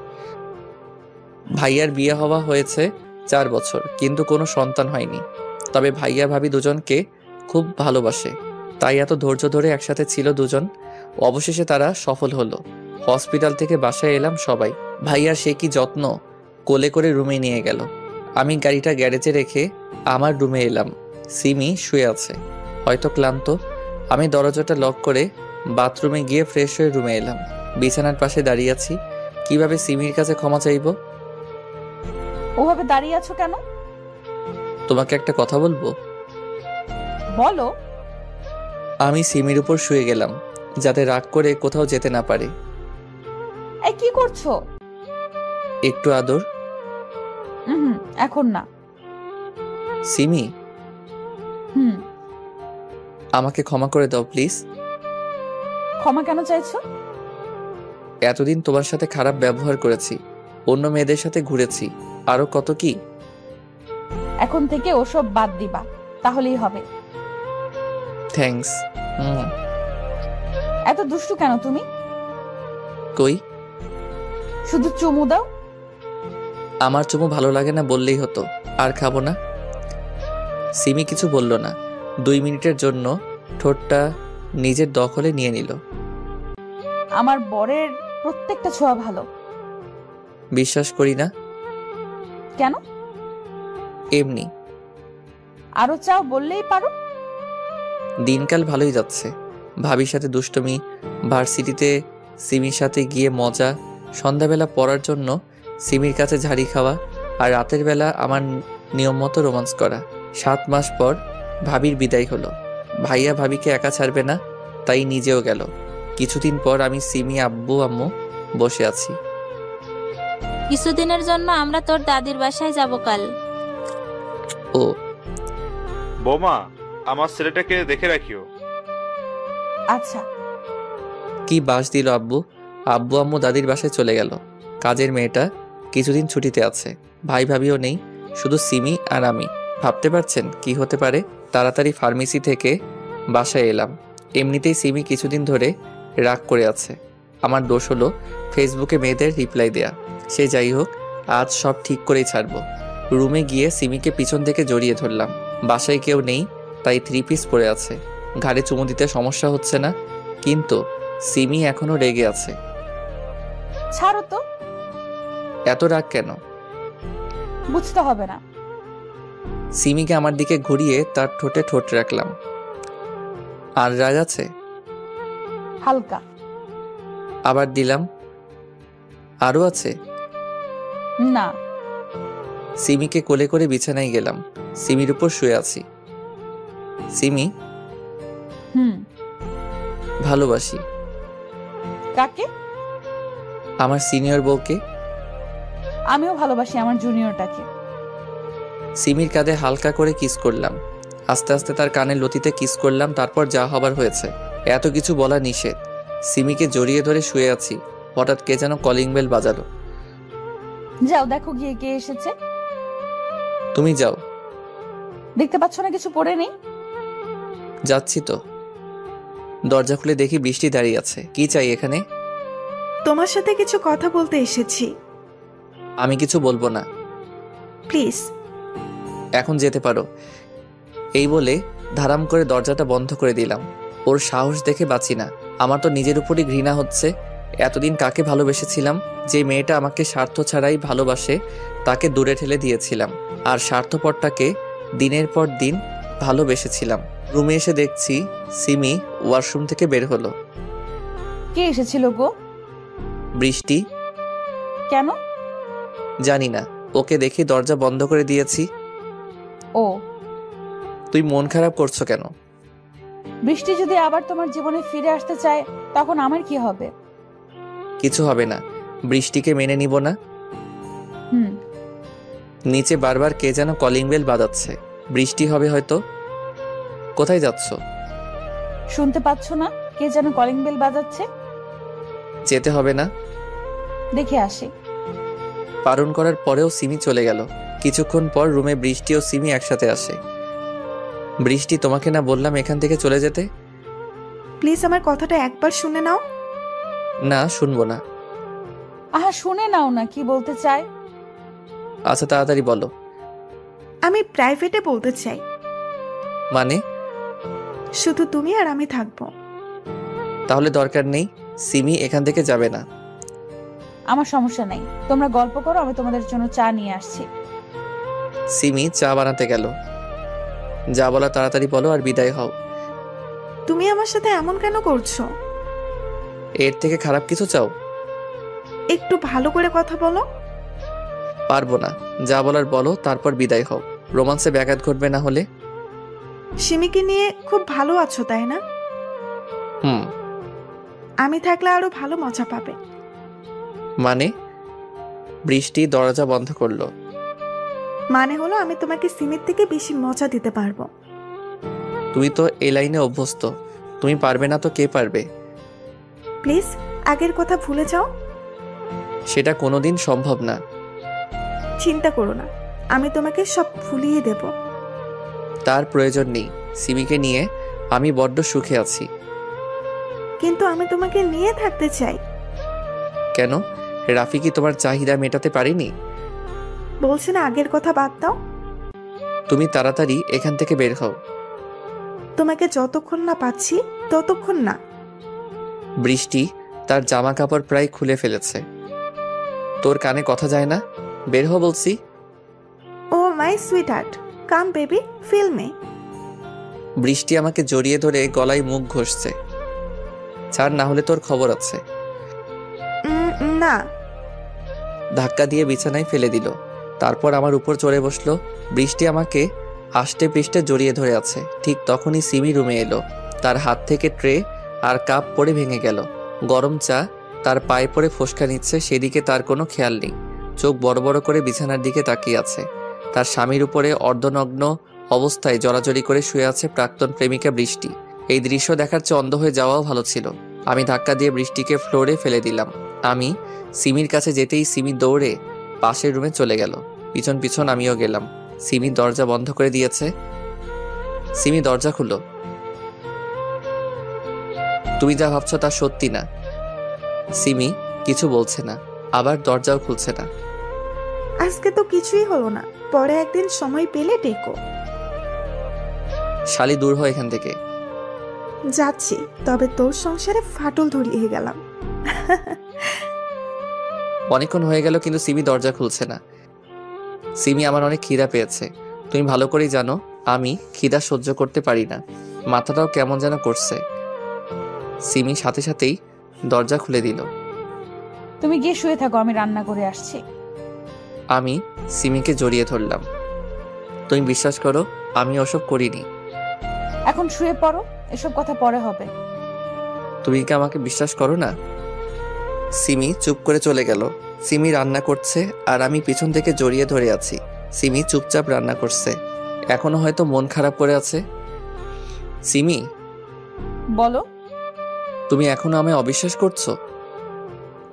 ভাইয়ার বিয়ে হওয়া হয়েছে 4 বছর, কিন্তু কোনো সন্তান হয়নি। তবে ভাইয়া ভাবি দুজনকে খুব ভালোবাসে, তাই এত ধৈর্য ধরে একসাথে ছিল দুজন। অবশেষে তারা সফল হলো। হসপিটাল থেকে বাসায় এলাম সবাই। ভাইয়ার সে কি যত্ন, কোলে করে রুমে নিয়ে গেল। আমি গাড়িটা গ্যারেজে রেখে আমার রুমে এলাম। সিমি শুয়ে আছে, হয়তো ক্লান্ত। আমি দরজাটা লক করে বাথরুমে গিয়ে ফ্রেশ হয়ে রুমে এলাম। বিছানার পাশে দাঁড়িয়ে আছি। কিভাবে সিমির কাছে ক্ষমা চাইবো? ওভাবে দাঁড়িয়ে আছো কেন? তোমাকে একটা কথা বলবো। বলো। আমি সিমির উপর শুয়ে গেলাম, যাতে রাগ করে কোথাও যেতে না পারে। এই কি করছো? একটু আদর। এখন না। সিমি, আমাকে ক্ষমা করে দাও প্লিজ। ক্ষমা কেন চাইছো? এতদিন তোমার সাথে খারাপ ব্যবহার করেছি, অন্য মেয়েদের সাথে ঘুরেছি, আরো কত কি। এখন থেকে ওসব বাদ দিবা, তাহলেই হবে। থ্যাঙ্কস। এত দুষ্টু কেন তুমি? কই, শুধু চুমু দাও। আমার চুমু ভালো লাগে না বললেই হতো, আর খাবো না। সিমি কিছু বলল না। 2 মিনিটের জন্য ঠোঁটটা নিজের দখলে নিয়ে নিল। আমার বরের প্রত্যেকটা ছোঁয়া ভালো। বিশ্বাস করি না। কেন? এমনি। আরো চাও বললেই পারো। দিনকাল ভালোই যাচ্ছে। ভাবির সাথে দুষ্টমি, ভার্সিটিতে সিমির সাথে গিয়ে মজা, সন্ধ্যাবেলা পড়ার জন্য সিমির কাছে ঝাড়ি খাওয়া, আর রাতের বেলা আমার নিয়ম মতো রোমান্স করা। 7 মাস পর ভাবির বিদায় হলো। ভাইয়া ভাবিকে একা ছাড়বে না, তাই নিজেও গেল। কিছুদিন পর আমি, সিমি, আব্বু আম্মু বসে আছি। কিছুদিনের জন্য আমরা তোর দাদির বাসায় যাব কাল। ও বোমা, আমার ছেলেটাকে দেখে রাখিও। আচ্ছা। কি বাস দিল আব্বু। আব্বু আম্মু দাদির বাসায় চলে গেল। কাজের মেয়েটা কিছুদিন ছুটিতে আছে। ভাই ভাবিও নেই, শুধু সিমি আর আমি। ভাবতে পারছেন কি হতে পারে? তাড়াতাড়ি ফার্মেসি থেকে বাসায় এলাম। এমনিতেই সিমি কিছুদিন ধরে রাগ করে আছে। আমার দোষ হলো ফেসবুকে মেয়েদের রিপ্লাই দেয়া। সে যাই হোক, আজ সব ঠিক করেই ছাড়বো। রুমে গিয়ে সিমিকে পিছন থেকে জড়িয়ে ধরলাম। বাসায় কেউ নেই, তাই 3 পিস পরে আছে। ঘাড়ে চুমু দিতে সমস্যা হচ্ছে না, কিন্তু সিমি এখনো রেগে আছে। ছাড়ো তো। এত রাগ কেন? বুঝতে হবে না। সিমিকে আমার দিকে ঘুরিয়ে তার ঠোঁটে ঠোঁট রাখলাম। আর রাগ আছে? হালকা। আবার দিলাম। আরো আছে? না। সিমিকে কোলে করে বিছানায় গেলাম। সিমির উপর শুয়ে আছি। সিমি, ভালোবাসি। কাকে? আমার সিনিয়র বউকে। আমিও ভালোবাসি আমার জুনিয়রটাকে। সিমির কাঁধে হালকা করে কিস করলাম। আস্তে আস্তে তার কানের লতিতে কিস করলাম। তারপর যা হবার হয়েছে। এত কিছু বলা নিষেধ। সিমিকে জড়িয়ে ধরে শুয়ে আছি। হঠাৎ কে যেন কলিং বেল বাজালো। যাও দেখো গিয়ে কে এসেছে। তুমি যাও। দেখতে পাচ্ছ না কিছু পড়ে নেই? যাচ্ছি তো। দরজা খুলে দেখি বৃষ্টি দাঁড়িয়ে আছে। কি চাই এখানে? তোমার সাথে কিছু কথা বলতে এসেছি। আমি কিছু বলবো না। প্লিজ। এখন যেতে পারো। এই বলে ধারাম করে দরজাটা বন্ধ করে দিলাম। ওর সাহস দেখে বাঁচি না। আমার তো নিজের উপরই ঘৃণা হচ্ছে। এতদিন কাকে ভালোবেসেছিলাম? যে মেয়েটা আমাকে স্বার্থ ছাড়াই ভালোবাসে, তাকে দূরে ঠেলে দিয়েছিলাম। আর স্বার্থপরটাকে দিনের পর দিন ভালোবেসেছিলাম। রুমে এসে দেখছি সিমি ওয়াশরুম থেকে বের হলো। কে এসেছিল গো? বৃষ্টি। কেন? জানি না, ওকে দেখে দরজা বন্ধ করে দিয়েছি। ও। তুই মন খারাপ করছো কেন? বৃষ্টি যদি আবার তোমার জীবনে ফিরে আসতে চায়, তখন আমার কি হবে? কিছু হবে না। বৃষ্টিকে মেনে নিব না। নিচে বারবার কে যেন কলিং বেল বাজাচ্ছে। বৃষ্টি হবে হয়তো। কোথায় যাচ্ছ? শুনতে পাচ্ছ না কে যেন কলিং বেল বাজাচ্ছে? যেতে হবে না। দেখে আসি। বারণ করার পরেও সিমি চলে গেল। কিছুক্ষণ পর রুমে বৃষ্টি ও সিমি একসাথে আসে। বৃষ্টি, তোমাকে না বললাম এখান থেকে চলে যেতে? প্লিজ আমার কথাটা একবার শুনে নাও। না, শুনবো না। আহা, শুনে নাও না কি বলতে চায়। আচ্ছা, তাড়াতাড়ি বলো। আমি প্রাইভেটে বলতে চাই। মানে? শুধু তুমি আর আমি থাকবো। তাহলে দরকার নেই, সিমি এখান থেকে যাবে না। আমার সমস্যা নাই, তোমরা গল্প করো, আমি তোমাদের জন্য চা নিয়ে আসছি। সিমি চা বানাতে গেল। যা বলা তাড়াতাড়ি বলো আর বিদায় হও। তুমি আমার সাথে এমন কেন করছো? এর থেকে খারাপ কিছু চাও? একটু ভালো করে কথা বলো। পারবো না, যা বলার বলো, তারপর বিদায় হও। রোমান্সে ব্যাঘাত ঘটবে না হলে। সিমিকে নিয়ে খুব ভালো আছো তাই না? হুম। আমি থাকলে আরো ভালো মজা পাবে। মানে? বৃষ্টি দরজা বন্ধ করলো। মানে হলো আমি তোমাকে সিমির থেকে বেশি মজা দিতে পারবো। তুমি তো এই লাইনে অভ্যস্ত, তুমি পারবে না তো কে পারবে? প্লিজ আগের কথা ভুলে যাও। সেটা কোনোদিন সম্ভব না। চিন্তা করো না, আমি তোমাকে সব ভুলিয়ে দেব। তার প্রয়োজন নেই, সিমিকে নিয়ে আমি বড্ড সুখে আছি। কিন্তু আমি তোমাকে নিয়ে থাকতে চাই। কেন? রাফি কি তোমার চাহিদা মেটাতে পারিনি? বলছি না আগের কথা বাদ দাও। তুমি তাড়াতাড়ি এখান থেকে বের হও। তোমাকে যতক্ষণ না পাচ্ছি ততক্ষণ না। বৃষ্টি তার জামা কাপড় প্রায় খুলে ফেলেছে। তোর কানে কথা যায় না? বের হও বলছি। Oh my sweetheart, come baby, feel me. বৃষ্টি আমাকে জড়িয়ে ধরে গলায় মুখ ঘষছে। ছাড়, না হলে তোর খবর আছে। না। ধাক্কা দিয়ে বিছানায় ফেলে দিল, তারপর আমার উপর চড়ে বসলো। বৃষ্টি আমাকে আষ্টে পৃষ্ঠে জড়িয়ে ধরে আছে। ঠিক তখনই সিমি রুমে এলো। তার হাত থেকে ট্রে আর কাপ পড়ে ভেঙে গেল। গরম চা তার পায়ে পড়ে ফোসকা নিচ্ছে, সেদিকে তার কোনো খেয়াল নেই। চোখ বড় বড় করে বিছানার দিকে তাকিয়ে আছে। তার স্বামীর উপরে অর্ধনগ্ন অবস্থায় জড়াজড়ি করে শুয়ে আছে প্রাক্তন প্রেমিকা বৃষ্টি। এই দৃশ্য দেখার চেয়ে অন্ধ হয়ে যাওয়াও ভালো ছিল। আমি ধাক্কা দিয়ে বৃষ্টিকে ফ্লোরে ফেলে দিলাম। আমি সিমির কাছে যেতেই সিমি দৌড়ে পাশের রুমে চলে গেল। পিছন পিছন আমিও গেলাম। সিমি দরজা বন্ধ করে দিয়েছে। সিমি, দরজা খুলো। তুমি যা ভাবছো তা সত্যি না। সিমি কিছু বলছে না, আবার দরজাও খুলছে না। আজকে তো কিছুই হলো না, পরে একদিন সময় পেলে ডেকো। শালি, দূর হয় এখান থেকে। যাচ্ছি, তবে তোর সংসারে ফাটল ধরিয়ে গেলাম। অনেকক্ষণ হয়ে গেল কিন্তু সিমি দরজা খুলছে না। সিমি, আমার অনেক খিদা পেয়েছে। তুমি ভালো করেই জানো আমি খিদা সহ্য করতে পারি না। মাথাটাও কেমন যেন করছে। সিমি সাথে সাথেই দরজা খুলে দিল। তুমি গিয়ে শুয়ে থাকো, আমি রান্না করে আসছি। আমি সিমিকে জড়িয়ে ধরলাম। তুমি বিশ্বাস করো, আমি ওসব করিনি। এখন শুয়ে পড়ো, এসব কথা পরে হবে। তুমি কি আমাকে বিশ্বাস করো না? সিমি চুপ করে চলে গেল। সিমি রান্না করছে আর আমি পিছন থেকে জড়িয়ে ধরে আছি। সিমি চুপচাপ রান্না করছে, এখনো হয়তো মন খারাপ করে আছে। সিমি, বলো। তুমি এখনো আমায় অবিশ্বাস করছো?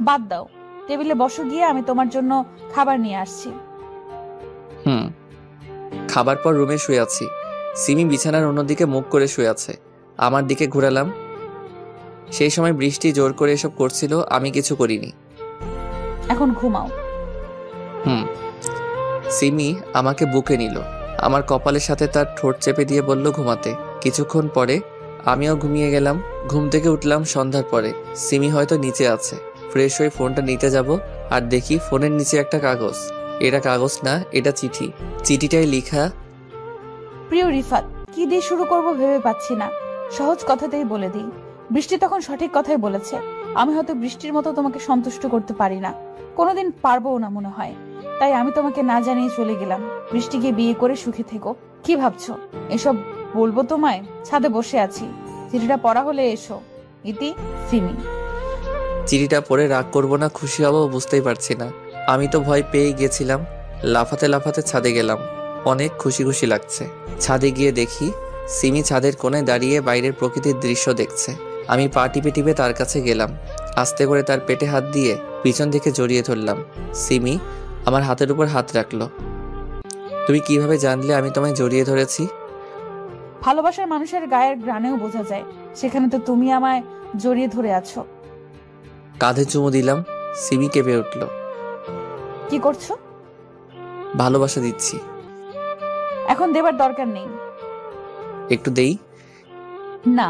বাদ দাও, টেবিলে বসো গিয়ে, আমি তোমার জন্য খাবার নিয়ে আসছি। খাবার পর রুমে শুয়ে আছি। সিমি বিছানার অন্যদিকে মুখ করে শুয়ে আছে। আমার দিকে ঘুরালাম। সেই সময় বৃষ্টি জোর করে এসব করছিল, আমি কিছু করিনি। এখন ঘুমাও। সিমি আমাকে বুকে নিল, আমার কপালের সাথে তার ঠোঁট চেপে দিয়ে বলল ঘুমাতে। কিছুক্ষণ পরে আমিও ঘুমিয়ে গেলাম। ঘুম থেকে উঠলাম সন্ধ্যার পরে। সিমি হয়তো নিচে আছে। ফ্রেশ হয়ে ফোনটা নিতে যাব আর দেখি ফোনের নিচে একটা কাগজ। এটা কাগজ না, এটা চিঠি। চিঠিটায় লেখা, প্রিয় রিফাত, কি দিয়ে শুরু করব ভেবে পাচ্ছি না। সহজ কথাতেই বলে দিই। বৃষ্টি তখন সঠিক কথাই বলেছে। আমি হয়তো বৃষ্টির মতো তোমাকে সন্তুষ্ট করতে পারি না, কোনোদিন পারবও না মনে হয়। তাই আমি তোমাকে না জানিয়ে চলে গেলাম। বৃষ্টিকে বিয়ে করে সুখী থেকো। কি ভাবছো এসব বলবো তোমায়? ছাদে বসে আছি, চিঠিটা পড়া হলে এসো। ইতি, সিমি। চিঠিটা পড়ে রাগ করবো না খুশি হবো বুঝতেই পারছি না। আমি তো ভয় পেয়ে গেছিলাম। লাফাতে লাফাতে ছাদে গেলাম। অনেক খুশি খুশি লাগছে। ছাদে গিয়ে দেখি সিমি ছাদের কোণে দাঁড়িয়ে বাইরের প্রকৃতির দৃশ্য দেখছে। আমি পা টিপে টিপে তার কাছে গেলাম। আস্তে করে তার পেটে হাত দিয়ে পিছন থেকে জড়িয়ে ধরলাম। সিমি আমার হাতের উপর হাত রাখলো। তুমি কিভাবে জানলে আমি তোমায় জড়িয়ে ধরেছি? ভালোবাসার মানুষের গায়ের গ্রানেও বোঝা যায়। সেখানে তো তুমি আমায় জড়িয়ে ধরে আছো। কাঁধে চুমু দিলাম। সিমি কেঁপে উঠল। কি করছো? ভালোবাসা দিচ্ছি। এখন দেবার দরকার নেই। একটু দেই। না।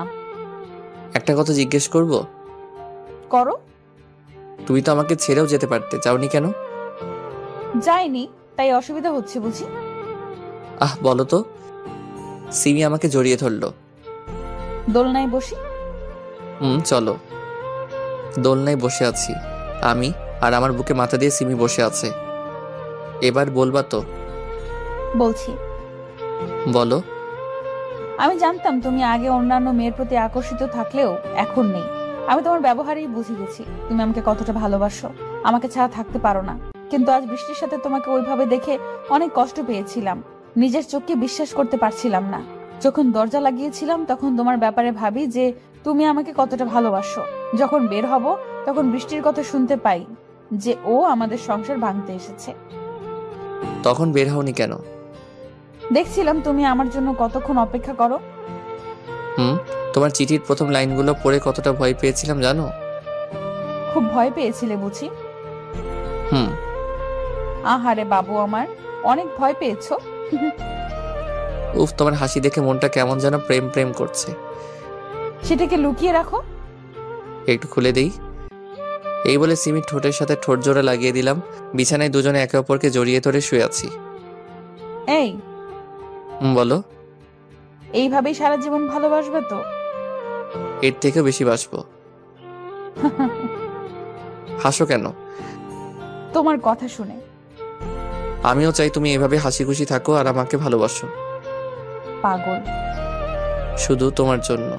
একটা কথা জিজ্ঞেস করব? করো। তুমি তো আমাকে ছেড়েও যেতে পারতে, যাওনি কেন? যাইনি, তাই অসুবিধা হচ্ছে বুঝি? বলো তো। সিমি আমাকে জড়িয়ে ধরলো। দোলনায় বসি? চলো। দোলনায় বসে আছি আমি, আর আমার বুকে মাথা দিয়ে সিমি বসে আছে। এবার বলবা তো? বলছি। বলো। আমি জানতাম তুমি আগে অন্যান্য মেয়ের প্রতি আকর্ষিত থাকলেও এখন নেই। আমি তোমার ব্যবহারেই বুঝে গেছি তুমি আমাকে কতটা ভালোবাসো, আমাকে ছাড়া থাকতে পারো না। কিন্তু আজ বৃষ্টির সাথে তোমাকে ওইভাবে দেখে অনেক কষ্ট পেয়েছিলাম। নিজের চোখকে বিশ্বাস করতে পারছিলাম না। যখন দরজা লাগিয়েছিলাম তখন তোমার ব্যাপারে ভাবি যে তুমি আমাকে কতটা ভালোবাসো। যখন বের হব তখন বৃষ্টির কথা শুনতে পাই যে ও আমাদের সংসার ভাঙতে এসেছে। তখন বের হওনি কেন? দেখছিলাম তুমি আমার জন্য কতক্ষণ অপেক্ষা করো। তোমার চিঠির প্রথম লাইনগুলো পড়ে কতটা ভয় পেয়েছিলাম জানো? খুব ভয় পেয়েছিলে বুঝি? আহারে বাবু আমার, অনেক ভয় পেয়েছো। উফ, তোমার হাসি দেখে মনটা কেমন যেন প্রেম প্রেম করছে। সেটাকে লুকিয়ে রাখো। একটু খুলে দেই। এই বলে সিমির ঠোঁটের সাথে ঠোঁট জোড়া লাগিয়ে দিলাম। বিছানায় দুজনে একে অপরকে জড়িয়ে ধরে শুয়ে আছি। এই বলো। এইভাবেই সারা জীবন ভালোবাসবে তো? এর থেকেও বেশি বাসবো। হাসো কেন? তোমার কথা শুনে। আমিও চাই তুমি এভাবে হাসি খুশি থাকো আর আমাকে ভালোবাসো। পাগল। শুধু তোমার জন্য।